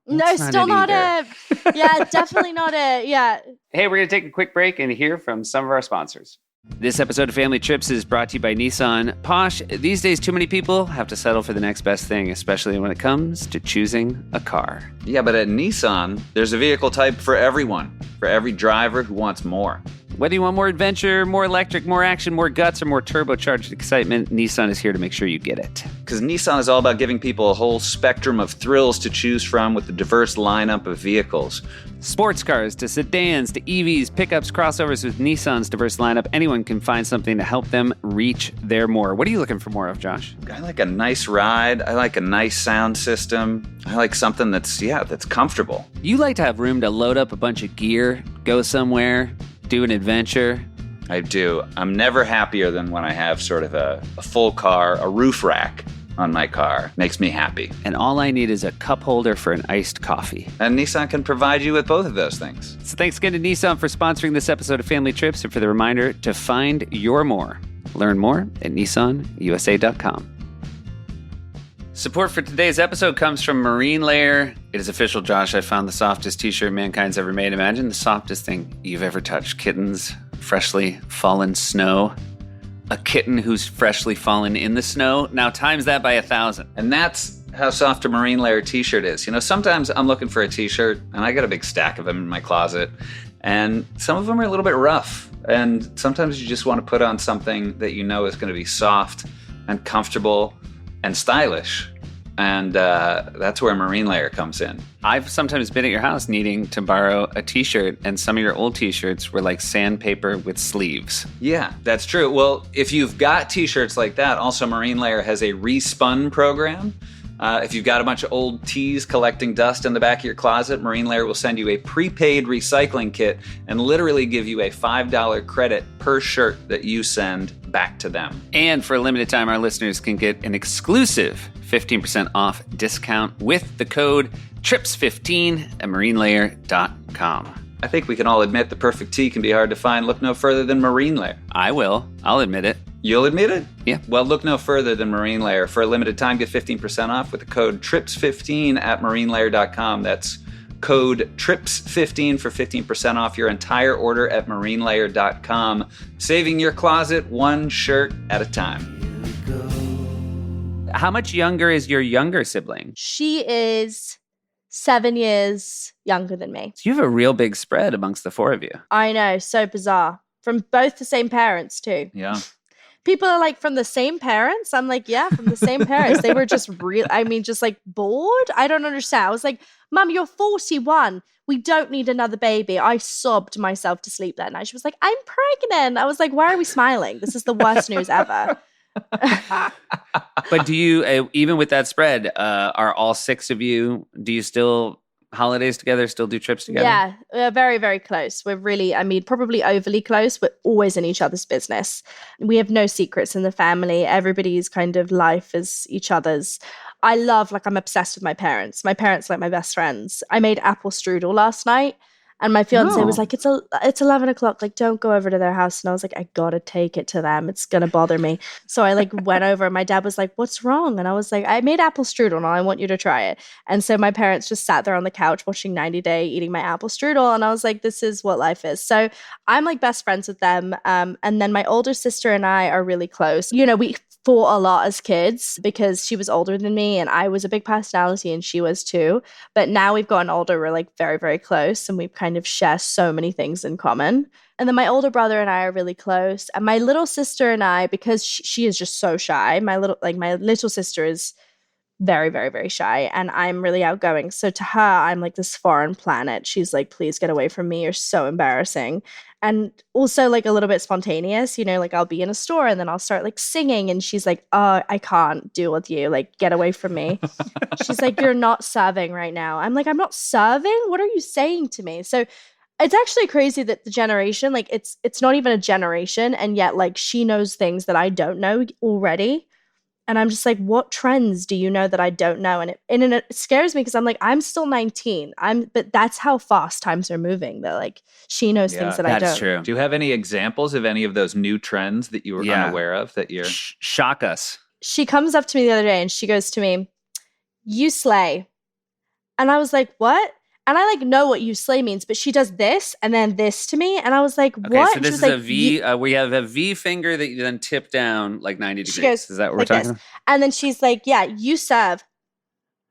No, still not it. Yeah, definitely not it. Yeah. Hey, we're going to take a quick break and hear from some of our sponsors. This episode of Family Trips is brought to you by Nissan. Posh, these days too many people have to settle for the next best thing, especially when it comes to choosing a car. Yeah, but at Nissan, there's a vehicle type for everyone, for every driver who wants more. Whether you want more adventure, more electric, more action, more guts, or more turbocharged excitement, Nissan is here to make sure you get it. Because Nissan is all about giving people a whole spectrum of thrills to choose from with a diverse lineup of vehicles. Sports cars to sedans to EVs, pickups, crossovers. With Nissan's diverse lineup, anyone can find something to help them reach their more. What are you looking for more of, Josh? I like a nice ride. I like a nice sound system. I like something that's comfortable. You like to have room to load up a bunch of gear, go somewhere, do an adventure. I do. I'm never happier than when I have sort of a full car, a roof rack on my car. Makes me happy. And all I need is a cup holder for an iced coffee. And Nissan can provide you with both of those things. So thanks again to Nissan for sponsoring this episode of Family Trips and for the reminder to find your more. Learn more at nissanusa.com. Support for today's episode comes from Marine Layer. It is official, Josh. I found the softest t-shirt mankind's ever made. Imagine the softest thing you've ever touched. Kittens, freshly fallen snow. A kitten who's freshly fallen in the snow. Now times that by 1,000. And that's how soft a Marine Layer t-shirt is. Sometimes I'm looking for a t-shirt, and I got a big stack of them in my closet, and some of them are a little bit rough. And sometimes you just want to put on something that you know is going to be soft and comfortable and stylish. And that's where Marine Layer comes in. I've sometimes been at your house needing to borrow a t-shirt, and some of your old t-shirts were like sandpaper with sleeves. Yeah, that's true. Well, if you've got t-shirts like that, also Marine Layer has a respun program. If you've got a bunch of old tees collecting dust in the back of your closet, Marine Layer will send you a prepaid recycling kit and literally give you a $5 credit per shirt that you send back to them. And for a limited time, our listeners can get an exclusive 15% off discount with the code TRIPS15 at marinelayer.com. I think we can all admit the perfect tee can be hard to find. Look no further than Marine Layer. I will. I'll admit it. You'll admit it? Yeah. Well, look no further than Marine Layer. For a limited time, get 15% off with the code TRIPS15 at marinelayer.com. That's code TRIPS15 for 15% off your entire order at marinelayer.com. Saving your closet one shirt at a time. How much younger is your younger sibling? She is 7 years younger than me. So you have a real big spread amongst the four of you. I know, so bizarre. From both the same parents, too. Yeah. People are like, from the same parents? I'm like, yeah, from the same parents. They were just just like bored. I don't understand. I was like, Mum, you're 41. We don't need another baby. I sobbed myself to sleep that night. She was like, I'm pregnant. I was like, why are we smiling? This is the worst news ever. But do you, even with that spread, are all six of you, do you still holidays together, still do trips together? Yeah, we're very, very close. We're really, probably overly close. We're always in each other's business. We have no secrets in the family. Everybody's kind of life is each other's. I'm obsessed with my parents. My parents are like my best friends. I made apple strudel last night. And my fiance was like, it's 11 o'clock. Like, don't go over to their house. And I was like, I gotta take it to them. It's gonna bother me. So I went over and my dad was like, what's wrong? And I was like, I made apple strudel and I want you to try it. And so my parents just sat there on the couch watching 90 Day, eating my apple strudel. And I was like, this is what life is. So I'm like best friends with them. And then my older sister and I are really close. We fought a lot as kids because she was older than me and I was a big personality and she was too. But now we've gotten older, we're like very, very close and we've kind of share so many things in common. And then my older brother and I are really close. And my little sister and I, because she is just so shy, my little sister is very, very, very shy and I'm really outgoing. So to her, I'm like this foreign planet. She's like, please get away from me. You're so embarrassing. And also like a little bit spontaneous, I'll be in a store and then I'll start like singing and she's like, oh, I can't deal with you. Like, get away from me. She's like, you're not serving right now. I'm like, I'm not serving? What are you saying to me? So it's actually crazy that the generation, like it's not even a generation. And yet like she knows things that I don't know already. And I'm just like, what trends do you know that I don't know? And it scares me because I'm like, I'm still 19. But that's how fast times are moving. That like she knows things that I don't. That's true. Do you have any examples of any of those new trends that you were unaware of that you're shock us? She comes up to me the other day and she goes to me, "You slay." And I was like, "What?" And I like know what "you slay" means, but she does this and then this to me, and I was like, "What?" Okay, so this is like, a V. We have a V finger that you then tip down like 90 degrees. She goes, is that what like we're talking this. And then she's like, "Yeah, you serve."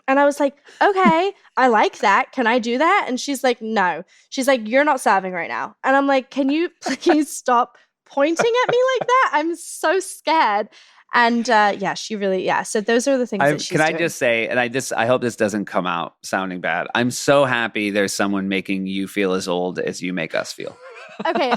And I was like, okay, I like that. Can I do that? And she's like, no. She's like, you're not serving right now. And I'm like, can you please stop pointing at me like that? I'm so scared. And yeah, she really, yeah. So those are the things that she's Can I doing. just say, and I hope this doesn't come out sounding bad. I'm so happy there's someone making you feel as old as you make us feel. Okay,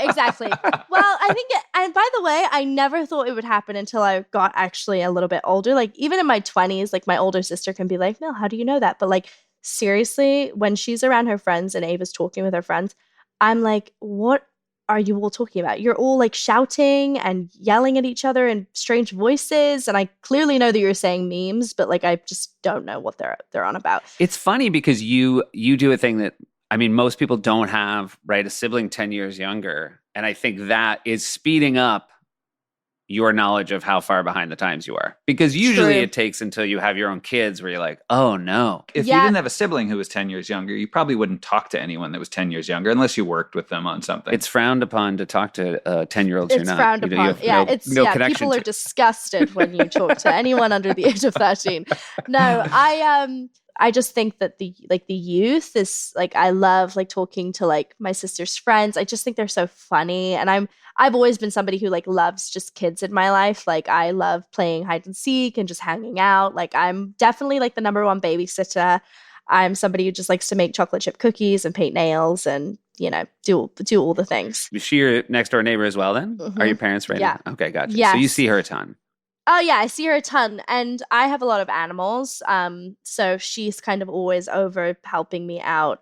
exactly. Well, I think, and by the way, I never thought it would happen until I got actually a little bit older. Like, even in my 20s, like, my older sister can be like, no, how do you know that? But, like, seriously, when she's around her friends and Ava's talking with her friends, I'm like, what are you all talking about? You're all, like, shouting and yelling at each other in strange voices, and I clearly know that you're saying memes, but, like, I just don't know what they're on about. It's funny because you do a thing that, I mean, most people don't have, right? A sibling 10 years younger. And I think that is speeding up your knowledge of how far behind the times you are. Because usually True. it takes until you have your own kids where you're like, oh no. If Yeah. you didn't have a sibling who was 10 years younger, you probably wouldn't talk to anyone that was 10 years younger unless you worked with them on something. It's frowned upon to talk to 10-year-olds. It's frowned upon. have Yeah, no connection people are to. disgusted when you talk to anyone under the age of 13. No, I just think that the youth is like, I love like talking to like my sister's friends. I just think they're so funny, and I've always been somebody who like loves just kids in my life. Like, I love playing hide and seek and just hanging out. Like, I'm definitely like the number one babysitter. I'm somebody who just likes to make chocolate chip cookies and paint nails and, you know, do all the things. Is she your next door neighbor as well then? Mhm. Are your parents ready? Yeah. Okay, gotcha. So Yes. you see her a ton. Oh yeah, I see her a ton, and I have a lot of animals. So she's kind of always over helping me out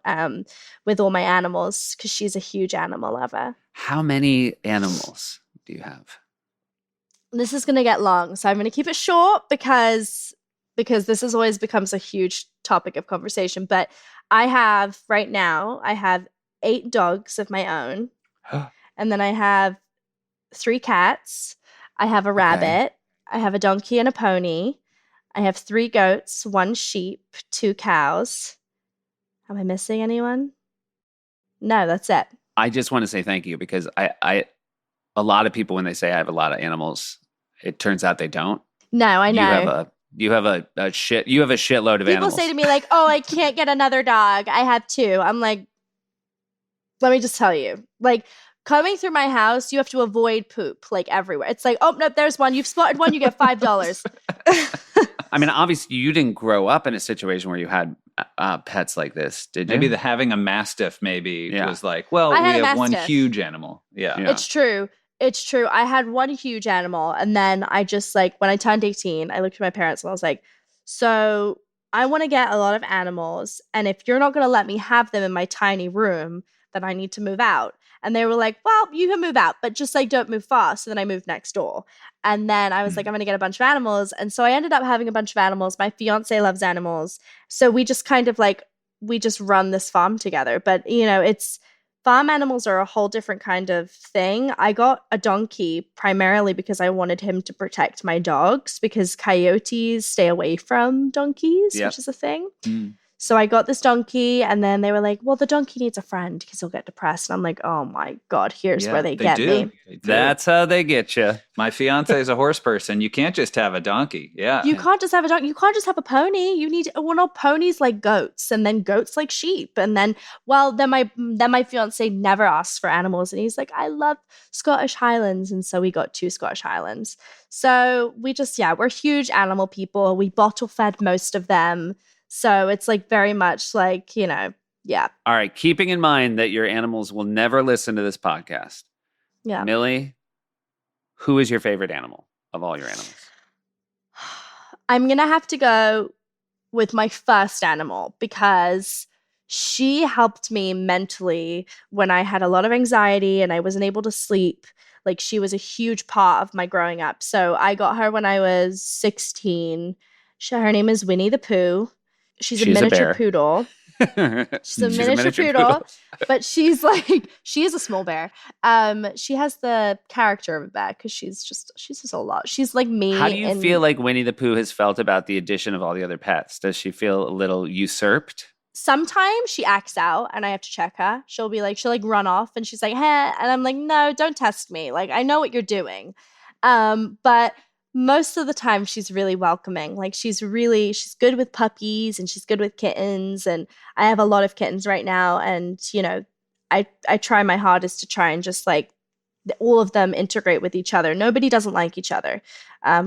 with all my animals because she's a huge animal lover. How many animals do you have? This is gonna get long, so I'm gonna keep it short because this has always becomes a huge topic of conversation. But I have 8 dogs of my own, and then I have 3 cats. I have a rabbit. I have a donkey and a pony. I have 3 goats, 1 sheep, 2 cows. Am I missing anyone? No, that's it. I just want to say thank you because I a lot of people when they say I have a lot of animals, it turns out they don't. No, I know. You have a shitload of People animals. say to me like, "Oh, I can't get another dog. I have 2." I'm like, let me just tell you, like, coming through my house, you have to avoid poop like everywhere. It's like, oh, nope, there's one. You've spotted one, you get $5. I mean, obviously, you didn't grow up in a situation where you had pets like this, did you? Maybe having a mastiff Yeah. was like, well, I we had a have one mastiff. huge animal. Yeah. Yeah. It's true. It's true. I had one huge animal, and then I just like when I turned 18, I looked at my parents and I was like, so I want to get a lot of animals, and if you're not going to let me have them in my tiny room, then I need to move out. And they were like, well, you can move out, but just like don't move far. So then I moved next door. And then I was like, I'm going to get a bunch of animals. And so I ended up having a bunch of animals. My fiance loves animals. So we just kind of like, we just run this farm together. But, you know, farm animals are a whole different kind of thing. I got a donkey primarily because I wanted him to protect my dogs because coyotes stay away from donkeys, Yep. which is a thing. Mm. So I got this donkey, and then they were like, well, the donkey needs a friend because he'll get depressed. And I'm like, oh my God, here's Yeah, where they get do. me. They do. That's how they get you. My fiance is a horse person. You can't just have a donkey. Yeah. You can't just have a donkey. You can't just have a pony. You need, well, no, ponies like goats, and then goats like sheep. And then, well, then my fiance never asks for animals. And he's like, I love Scottish Highlands. And so we got 2 Scottish Highlands. So we just, yeah, we're huge animal people. We bottle fed most of them. So it's like very much like, you know, yeah. All right. Keeping in mind that your animals will never listen to this podcast. Yeah. Millie, who is your favorite animal of all your animals? I'm going to have to go with my first animal because she helped me mentally when I had a lot of anxiety and I wasn't able to sleep. Like, she was a huge part of my growing up. So I got her when I was 16. Her name is Winnie the Pooh. She's a She's a miniature bear. poodle. She's a miniature poodle. But she is a small bear. She has the character of a bear because she's just a lot. She's like me. How do you feel like Winnie the Pooh has felt about the addition of all the other pets? Does she feel a little usurped? Sometimes she acts out and I have to check her. She'll run off and she's like, hey, and I'm like, no, don't test me. Like, I know what you're doing. But most of the time she's really welcoming. Like she's good with puppies and she's good with kittens. And I have a lot of kittens right now. And, I try my hardest to try and just like all of them integrate with each other. Nobody doesn't like each other,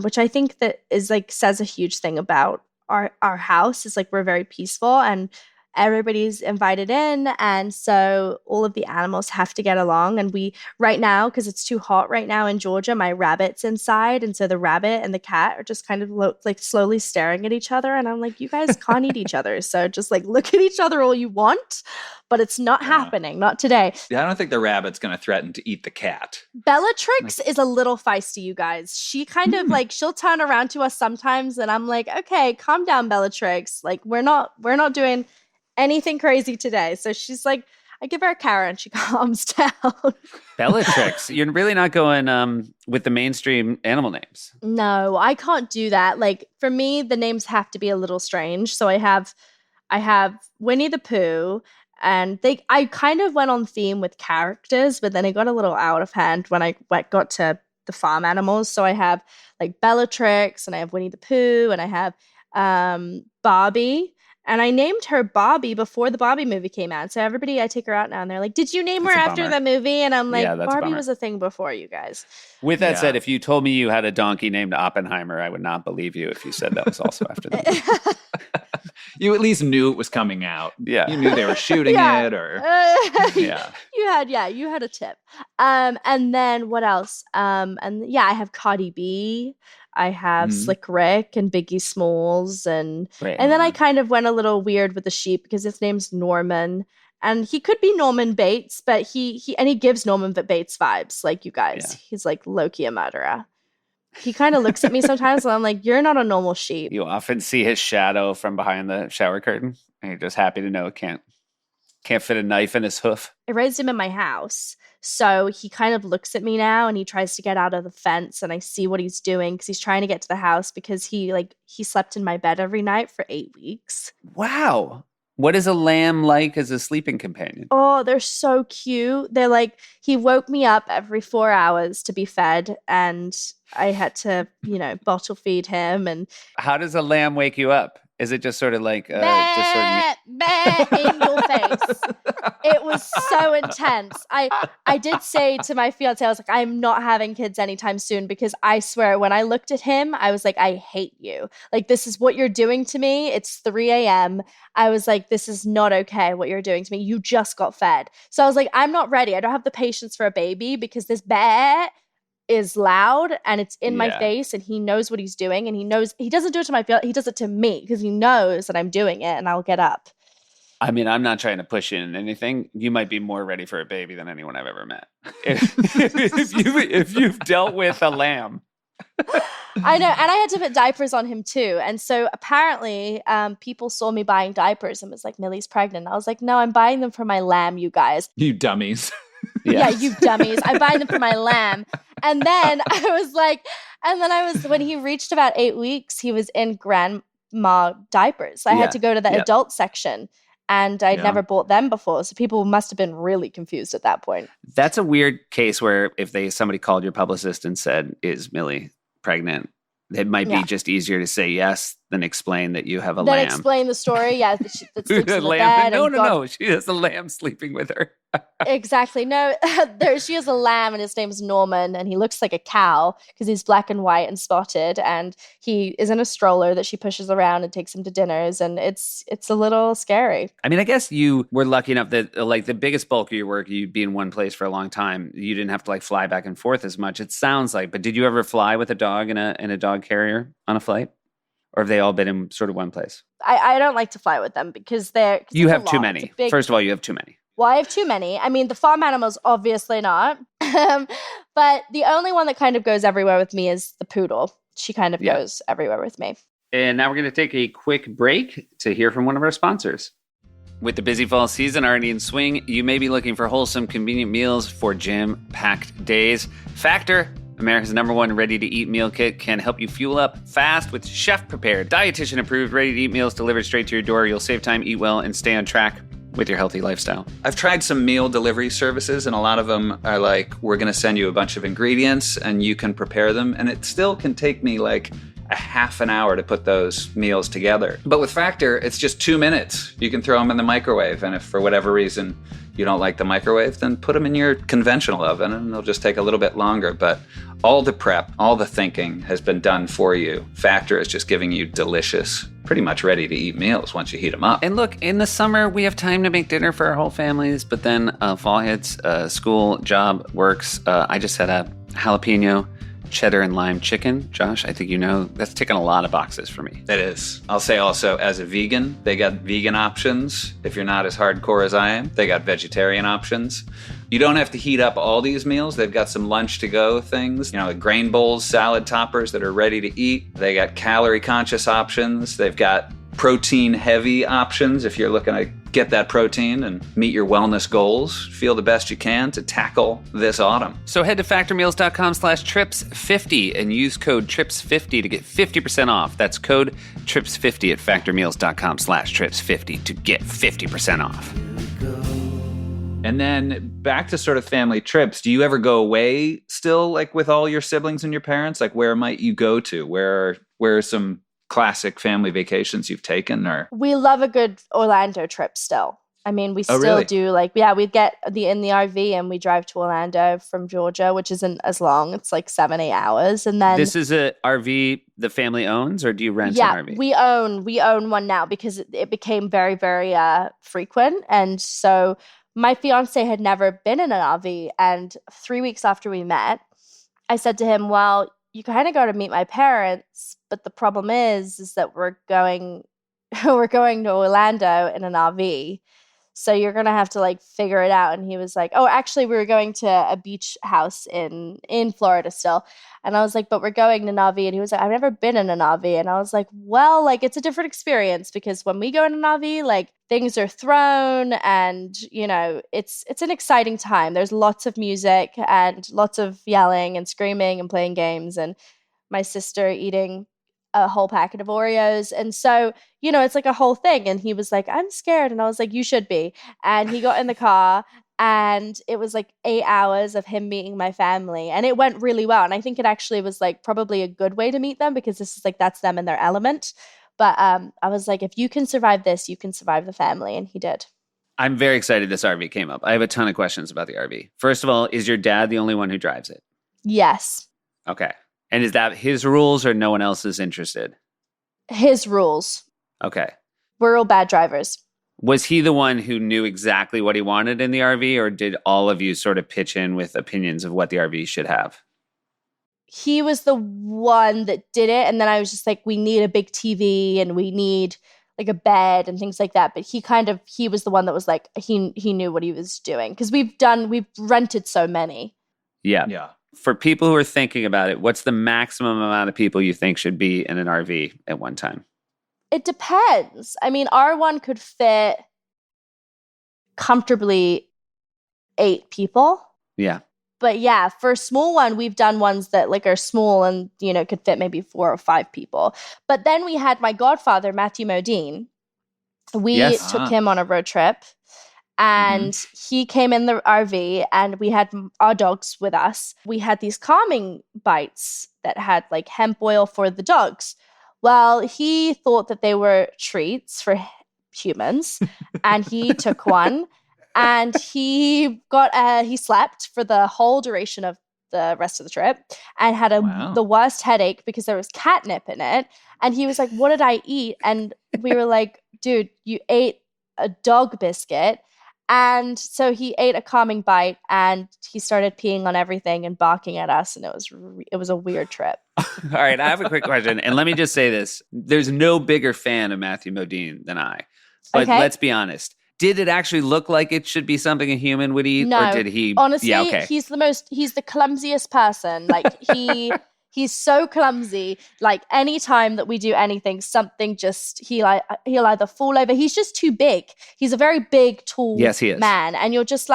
which I think that is like says a huge thing about our house is like we're very peaceful and everybody's invited in, and so all of the animals have to get along. And we right now, because it's too hot right now in Georgia, my rabbit's inside, and so the rabbit and the cat are just kind of like slowly staring at each other, and I'm like, you guys can't eat each other, so just like look at each other all you want, but it's not happening, not today. Yeah, I don't think the rabbit's going to threaten to eat the cat. Bellatrix is a little feisty, you guys. She kind of like she'll turn around to us sometimes, and I'm like, okay, calm down, Bellatrix. Like we're not doing anything crazy today. So she's like, I give her a carrot and she calms down. Bellatrix, you're really not going with the mainstream animal names. No, I can't do that. Like for me, the names have to be a little strange. So I have Winnie the Pooh, and I kind of went on theme with characters, but then it got a little out of hand when I got to the farm animals. So I have like Bellatrix, and I have Winnie the Pooh, and I have Barbie. And I named her Bobby before the Barbie movie came out. So everybody, I take her out now and they're like, did you name her after the movie? And I'm like, Barbie was a thing before you guys. With that said, if you told me you had a donkey named Oppenheimer, I would not believe you if you said that was also after the movie. You at least knew it was coming out. Yeah. You knew they were shooting it or... yeah. You had a tip. And then what else? I have Cardi B. I have Slick Rick and Biggie Smalls, and then I kind of went a little weird with the sheep because his name's Norman, and he could be Norman Bates, but he gives Norman Bates vibes, like you guys. Yeah. He's like low-key a murderer. He kind of looks at me sometimes, and I'm like, "You're not a normal sheep." You often see his shadow from behind the shower curtain, and you're just happy to know it can't fit a knife in his hoof. I raised him in my house. So he kind of looks at me now and he tries to get out of the fence, and I see what he's doing because he's trying to get to the house because he slept in my bed every night for 8 weeks. Wow. What is a lamb like as a sleeping companion? Oh, they're so cute. They're like, he woke me up every 4 hours to be fed, and I had to, bottle feed him. And how does a lamb wake you up? Is it just sort of like in your face? It was so intense. I did say to my fiance, I was like, I'm not having kids anytime soon, because I swear when I looked at him, I was like, I hate you. Like, this is what you're doing to me. It's 3 a.m. I was like, this is not okay what you're doing to me. You just got fed. So I was like, I'm not ready. I don't have the patience for a baby because this bear is loud and it's in my face, and he knows what he's doing, and he knows he doesn't do it to my fiance, he does it to me because he knows that I'm doing it and I'll get up. I mean, I'm not trying to push you in anything. You might be more ready for a baby than anyone I've ever met. If you've dealt with a lamb. I know, and I had to put diapers on him too. And so apparently people saw me buying diapers and was like, Millie's pregnant. I was like, no, I'm buying them for my lamb, you guys. You dummies. Yeah, you dummies. I'm buying them for my lamb. And then when he reached about 8 weeks, he was in grandma diapers. I had to go to the adult section, and I'd never bought them before. So people must have been really confused at that point. That's a weird case where if somebody called your publicist and said, is Millie pregnant? It might be just easier to say yes than explain that you have a lamb. Then explain the story, that sleeps in the lamb. bed. No. She has a lamb sleeping with her. Exactly. No, she has a lamb, and his name's Norman, and he looks like a cow because he's black and white and spotted, and he is in a stroller that she pushes around and takes him to dinners, and it's a little scary. I mean, I guess you were lucky enough that like the biggest bulk of your work, you'd be in one place for a long time. You didn't have to like fly back and forth as much, it sounds like. But did you ever fly with a dog in a dog carrier on a flight? Or have they all been in sort of one place? I don't like to fly with them because you have too many. First of all, you have too many. Well, I have too many. I mean, the farm animals, obviously not. But the only one that kind of goes everywhere with me is the poodle. She kind of goes everywhere with me. And now we're going to take a quick break to hear from one of our sponsors. With the busy fall season already in swing, you may be looking for wholesome, convenient meals for jam-packed days. Factor, America's #1 ready-to-eat meal kit, can help you fuel up fast with chef-prepared, dietitian-approved, ready-to-eat meals delivered straight to your door. You'll save time, eat well, and stay on track with your healthy lifestyle? I've tried some meal delivery services, and a lot of them are like, we're going to send you a bunch of ingredients and you can prepare them. And it still can take me like a half an hour to put those meals together. But with Factor, it's just 2 minutes. You can throw them in the microwave. And if for whatever reason you don't like the microwave, then put them in your conventional oven and they'll just take a little bit longer. But all the prep, all the thinking has been done for you. Factor is just giving you delicious, pretty much ready to eat meals once you heat them up. And look, in the summer, we have time to make dinner for our whole families, but then fall hits, school, job, works. I just had a jalapeno, cheddar, and lime chicken. Josh, I think you know, that's ticking a lot of boxes for me. It is. I'll say also, as a vegan, they got vegan options. If you're not as hardcore as I am, they got vegetarian options. You don't have to heat up all these meals. They've got some lunch to go things, like grain bowls, salad toppers that are ready to eat. They got calorie conscious options. They've got protein heavy options if you're looking to get that protein and meet your wellness goals. Feel the best you can to tackle this autumn. So head to factormeals.com/trips50 and use code trips50 to get 50% off. That's code trips50 at factormeals.com/trips50 to get 50% off. And then back to sort of family trips. Do you ever go away still, like with all your siblings and your parents? Like where might you go to? Where are some classic family vacations you've taken? Or We love a good Orlando trip still. I mean, we still really? do we'd get in the RV and we drive to Orlando from Georgia, which isn't as long. It's like 7-8 hours. And then This is a RV the family owns, or do you rent yeah, an RV? we own one now because it became very, very frequent. And so my fiance had never been in an RV. And 3 weeks after we met, I said to him, well, you kind of go to meet my parents, but the problem is that we're going to Orlando in an RV. So you're going to have to figure it out. And he was like, oh, actually we were going to a beach house in Florida still. And I was like, but we're going in an RV. And he was like, I've never been in an RV. And I was like, well, it's a different experience because when we go in an RV, things are thrown and, it's an exciting time. There's lots of music and lots of yelling and screaming and playing games and my sister eating a whole packet of Oreos. And so, it's like a whole thing. And he was like, I'm scared. And I was like, you should be. And he got in the car and it was 8 hours of him meeting my family. And it went really well. And I think it actually was probably a good way to meet them because this is that's them in their element. But I was like, if you can survive this, you can survive the family. And he did. I'm very excited this RV came up. I have a ton of questions about the RV. First of all, is your dad the only one who drives it? Yes. Okay. And is that his rules or no one else is interested? His rules. Okay. We're all bad drivers. Was he the one who knew exactly what he wanted in the RV, or did all of you sort of pitch in with opinions of what the RV should have? He was the one that did it. And then I was just like, we need a big TV and we need a bed and things like that. But he was the one that was he knew what he was doing because we've rented so many. Yeah. yeah. For people who are thinking about it, what's the maximum amount of people you think should be in an RV at one time? It depends. I mean, our one could fit comfortably 8 people. Yeah. But yeah, for a small one, we've done ones that are small and, could fit maybe 4 or 5 people. But then we had my godfather, Matthew Modine. We took him on a road trip and he came in the RV and we had our dogs with us. We had these calming bites that had hemp oil for the dogs. Well, he thought that they were treats for humans and he took one. And he slept for the whole duration of the rest of the trip and had the worst headache because there was catnip in it. And he was like, what did I eat? And we were like, dude, you ate a dog biscuit. And so he ate a calming bite and he started peeing on everything and barking at us. And it was a weird trip. All right. I have a quick question. And let me just say this. There's no bigger fan of Matthew Modine than I. But let's be honest. Did it actually look like it should be something a human would eat? No, or did he? Honestly, yeah, okay. he's the clumsiest person. He's so clumsy. Anytime that we do anything, something he'll either fall over. He's just too big. He's a very big, tall yes, he is. man. And you're just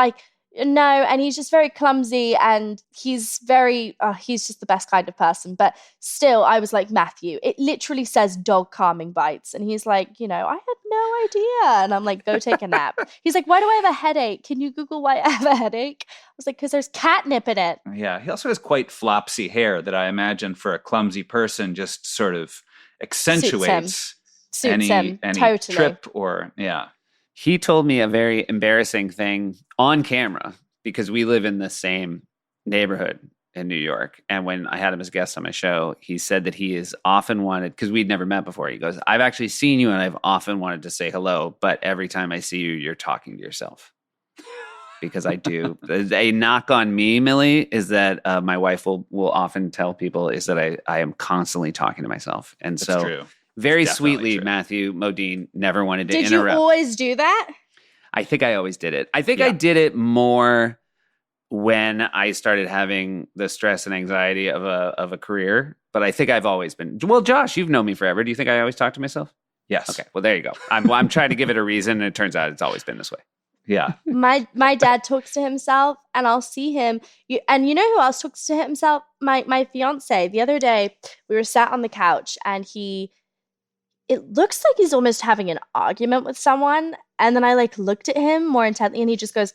No, and he's just very clumsy, and he's just the best kind of person. But still, I was like, Matthew, it literally says dog calming bites. And he's like, I had no idea. And I'm like, go take a nap. He's like, why do I have a headache? Can you Google why I have a headache? I was like, because there's catnip in it. Yeah, he also has quite flopsy hair that I imagine for a clumsy person just sort of accentuates Suits him, any totally. trip or, yeah. He told me a very embarrassing thing on camera because we live in the same neighborhood in New York. And when I had him as a guest on my show, he said that he is often wanted, because we'd never met before. He goes, I've actually seen you and I've often wanted to say hello, but every time I see you, you're talking to yourself. Because I do. A knock on me, Millie, is that my wife will often tell people is that I am constantly talking to myself. And That's so true. very Definitely sweetly, true. Matthew Modine never wanted to Did interrupt. you always do that? I think I always did it. I think Yeah. I did it more when I started having the stress and anxiety of a career. But I think I've always been. Well, Josh, you've known me forever. Do you think I always talk to myself? Yes. Okay. Well, there you go. I'm trying to give it a reason, and it turns out it's always been this way. Yeah. My dad talks to himself, and I'll see him. And you know who else talks to himself? My fiance. The other day, we were sat on the couch, and it looks like he's almost having an argument with someone. And then I looked at him more intently, and he just goes,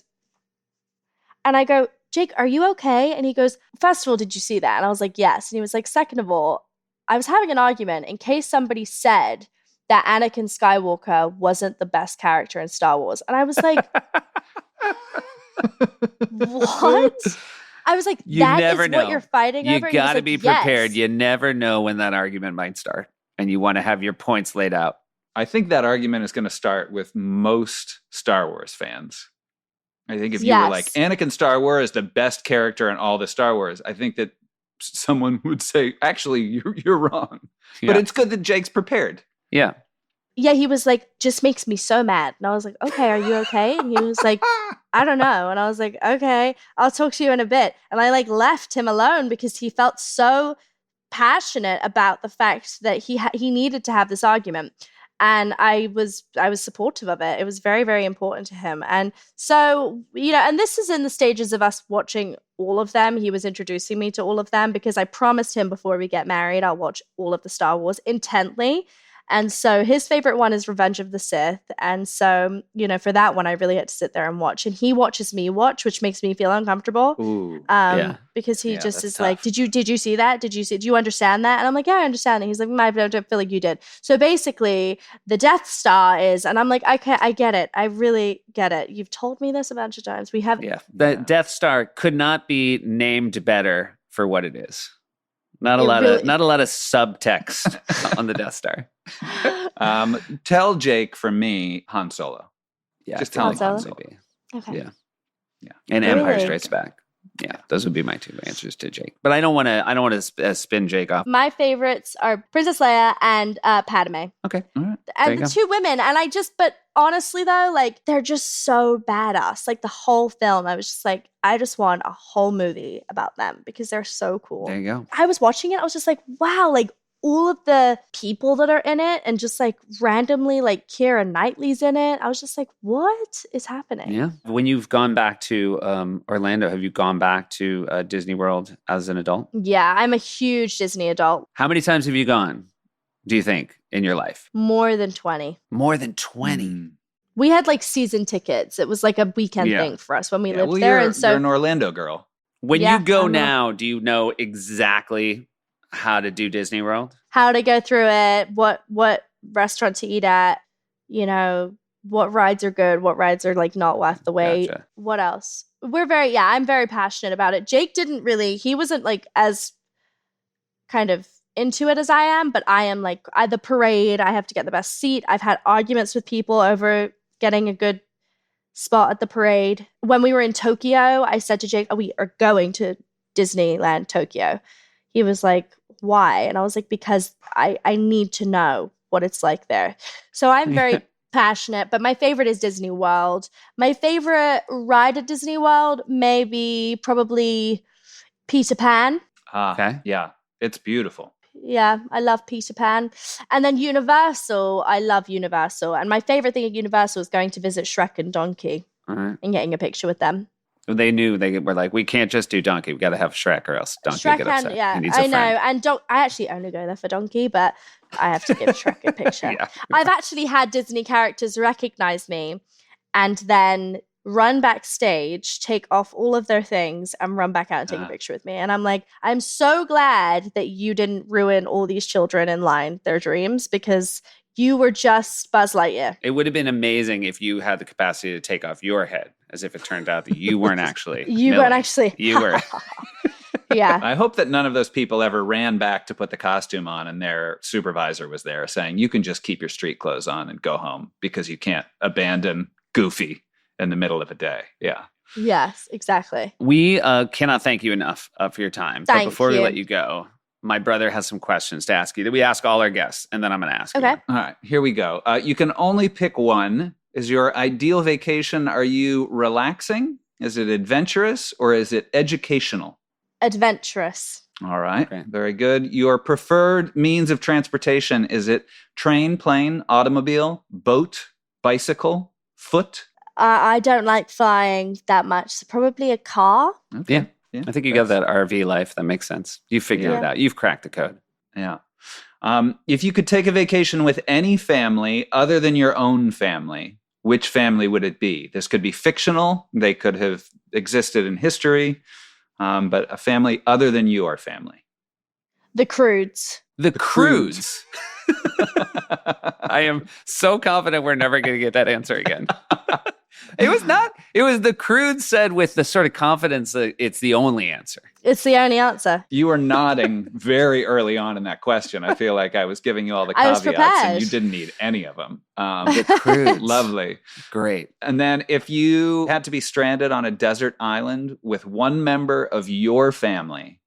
and I go, Jake, are you okay? And he goes, first of all, did you see that? And I was like, yes. And he was like, second of all, I was having an argument in case somebody said that Anakin Skywalker wasn't the best character in Star Wars. And I was like, what? I was like, You that never is know. what you're fighting You over? And he was got to like, be prepared. yes. You never know when that argument might start, and you want to have your points laid out. I think that argument is going to start with most Star Wars fans. I think if you were like, Yes. Anakin Star Wars is the best character in all the Star Wars, I think that someone would say, actually, you're wrong. Yeah. But it's good that Jake's prepared. Yeah. Yeah, he was like, just makes me so mad. And I was like, okay, are you okay? And he was like, I don't know. And I was like, okay, I'll talk to you in a bit. And I left him alone because he felt so passionate about the fact that he needed to have this argument. And I was supportive of it. It was very, very important to him. And so, and this is in the stages of us watching all of them. He was introducing me to all of them because I promised him before we get married, I'll watch all of the Star Wars intently. And so his favorite one is Revenge of the Sith. And so, for that one, I really had to sit there and watch. And he watches me watch, which makes me feel uncomfortable. Ooh. Yeah. Because he Yeah, just that's is like, tough. did you see that? Do you understand that? And I'm like, yeah, I understand it. He's like, I don't feel like you did. So basically, the Death Star is, and I'm like, okay, I get it. I really get it. You've told me this a bunch of times. We have, Yeah. The Death Star could not be named better for what it is. Not a It lot really- of subtext on the Death Star. Tell Jake from me Han Solo. Yeah. Just probably tell him. Han Solo. okay. Yeah. And Empire Really? Strikes Back. Yeah, those would be my two answers to Jake. But I don't want to spin Jake off. My favorites are Princess Leia and Padme. Okay. All right. There you And the go. two women. And but honestly though, they're just so badass. The whole film, I was just like, I just want a whole movie about them because they're so cool. There you go. I was watching it, I was just like, wow, all of the people that are in it and just randomly Keira Knightley's in it. I was just like, what is happening? Yeah. When you've gone back to Orlando, have you gone back to Disney World as an adult? Yeah, I'm a huge Disney adult. How many times have you gone, do you think, in your life? More than 20. More than 20. Mm. We had season tickets. It was a weekend Yeah. thing for us when we Yeah, lived well, there. you're, And so you're an Orlando girl. When Yeah, you go I'm not- now, do you know exactly how to do Disney World? how to go through it, what restaurant to eat at, what rides are good, what rides are not worth the wait. Gotcha. What else? I'm very passionate about it. Jake he wasn't as kind of into it as I am, but I am the parade, I have to get the best seat. I've had arguments with people over getting a good spot at the parade. When we were in Tokyo, I said to Jake, we are going to Disneyland Tokyo. He was like, why? And I was like, because I need to know what it's like there. So I'm very passionate, but my favorite is Disney World. My favorite ride at Disney World, probably Peter Pan. Okay. Yeah, it's beautiful. Yeah, I love Peter Pan. And then Universal, I love Universal. And my favorite thing at Universal is going to visit Shrek and Donkey All right. and getting a picture with them. They knew. They were like, we can't just do Donkey. We got to have Shrek or else Donkey will get upset. And yeah, He needs a I know. friend. And I actually only go there for Donkey, but I have to give Shrek a picture. Yeah. I've actually had Disney characters recognize me and then run backstage, take off all of their things, and run back out and take a picture with me. And I'm like, I'm so glad that you didn't ruin all these children in line their dreams, because you were just Buzz Lightyear. It would have been amazing if you had the capacity to take off your head, as if it turned out that you weren't actually. You Millie. weren't actually. You were. Yeah. I hope that none of those people ever ran back to put the costume on and their supervisor was there saying, you can just keep your street clothes on and go home because you can't abandon Goofy in the middle of a day. Yeah. Yes, exactly. We cannot thank you enough for your time. But Thank before we you. let you go, my brother has some questions to ask you that we ask all our guests, and then I'm going to ask Okay. you. All right, here we go. You can only pick one. Is your ideal vacation, are you relaxing? Is it adventurous or is it educational? Adventurous. All right, Okay. very good. Your preferred means of transportation, is it train, plane, automobile, boat, bicycle, foot? I don't like flying that much, so probably a car. Okay. Yeah. I think you got that RV life. That makes sense. You figured it Yeah. out. You've cracked the code. Yeah. If you could take a vacation with any family other than your own family, which family would it be? This could be fictional. They could have existed in history, but a family other than your family. The Croods. The Croods. I am so confident we're never going to get that answer again. It was the Croods said with the sort of confidence that it's the only answer. It's the only answer. You were nodding very early on in that question. I feel like I was giving you all the I was caveats and prepared. you didn't need any of them. The Croods. Lovely. Great. And then if you had to be stranded on a desert island with one member of your family,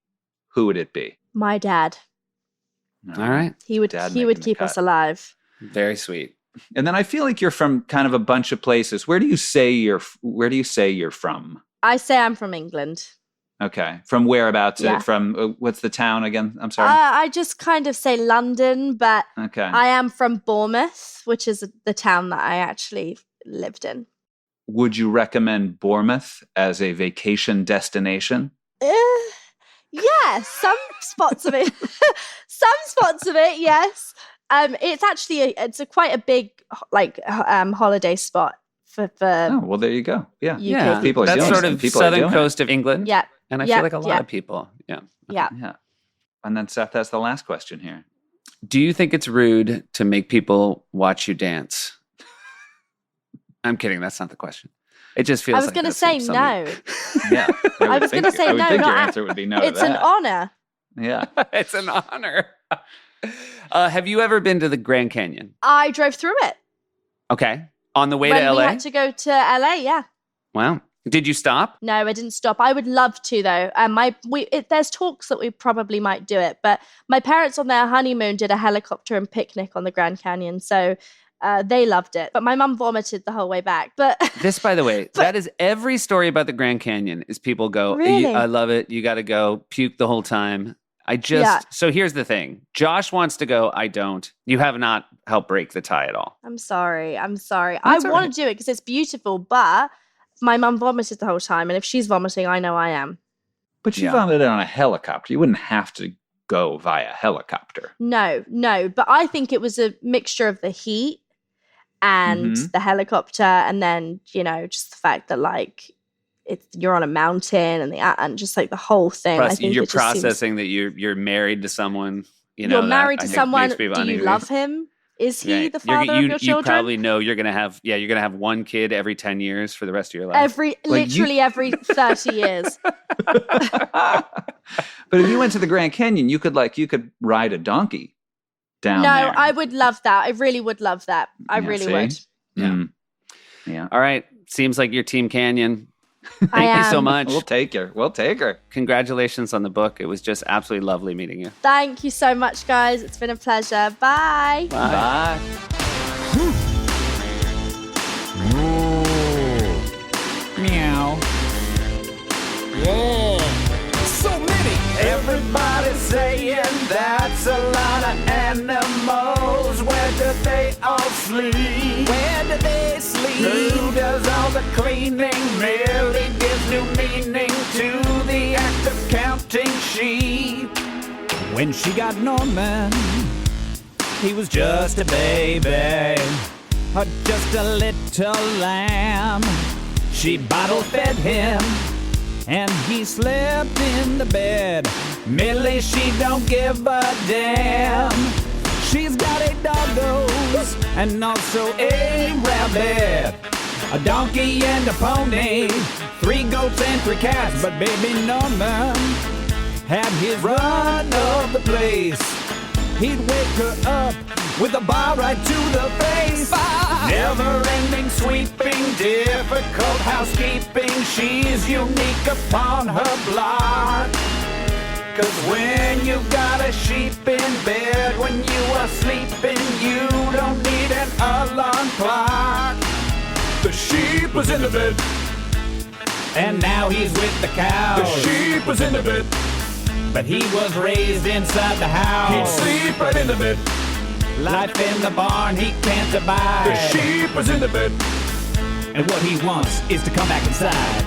who would it be? My dad. All right. He would Dad he would making the keep us cut. alive. Very sweet. And then I feel like you're from kind of a bunch of places. Where do you say you're from? I say I'm from England. Okay. From whereabouts? Yeah. From what's the town again? I'm sorry. I just kind of say London, but Okay. I am from Bournemouth, which is the town that I actually lived in. Would you recommend Bournemouth as a vacation destination? Yeah, some spots of it. Yes. It's actually quite a big holiday spot for Oh, well, there you go. Yeah. UK Yeah. People are That's doing sort it. of People are southern doing it. coast of England. Yeah. And I Yeah, feel like a lot yeah. of people. Yeah. Yeah. Yeah. And then Seth has the last question here. Do you think it's rude to make people watch you dance? I'm kidding. That's not the question. It just feels I was like going to that's say something- no. Yeah. I was gonna say I would no, think your not- answer would be no It's to an that. honor. Yeah. It's an honor. Have you ever been to the Grand Canyon? I drove through it Okay. On the way when to we LA? had to go to LA. Yeah. Wow. Did you stop? No, I didn't stop. I would love to though. There's talks that we probably might do it, but my parents on their honeymoon did a helicopter and picnic on the Grand Canyon, so they loved it. But my mum vomited the whole way back. But This, by the way, that is every story about the Grand Canyon is people go, Really? I love it. You got to go. Puke the whole time. Yeah. So here's the thing. Josh wants to go. I don't. You have not helped break the tie at all. I'm sorry. I That's all want right. to do it because it's beautiful, but my mum vomited the whole time, and if she's vomiting, I know I am. But you Yeah. vomited on a helicopter. You wouldn't have to go via helicopter. No, but I think it was a mixture of the heat and Mhm. the helicopter, and then just the fact that you're on a mountain and just like the whole thing. I Plus, think you're it just seems- processing that you're married to someone. you're that married I to think someone. makes Do people you uneasy. love him? Is he Yeah. the father of your You children? probably know you're gonna have one kid every 10 years for the rest of your life. Literally every 30 years. But if you went to the Grand Canyon, you could ride a donkey down No, there. I would love that. I really would love that. I Yeah, really see? would. Mm. Yeah. All right. Seems like you're Team Canyon. I Thank you so am. much. We'll take her. We'll take her. Congratulations on the book. It was just absolutely lovely meeting you. Thank you so much, guys. It's been a pleasure. Bye. Bye. Meow. Yeah. So many. Everybody's saying that's a lot of animals. Where do they all sleep? Where do they sleep? Who does all the cleaning? Millie gives new meaning to the act of counting sheep. When she got Norman, he was just a baby, or just a little lamb. She bottle fed him, and he slept in the bed. Millie, she don't give a damn. She's got 8 doggos and also a rabbit, a donkey and a pony, 3 goats and 3 cats. But baby Norman had his run of the place. He'd wake her up with a bar right to the face. Never-ending sweeping, difficult housekeeping. She's unique upon her block. 'Cause when you've got a sheep in bed, when you are sleeping, you don't need an alarm clock. The sheep was in the bed, And now he's with the cows. the sheep was in the bed. But he was raised inside the house. He'd sleep right in the bed. Life in the barn he can't abide. The sheep was in the bed. And what he wants is to come back inside.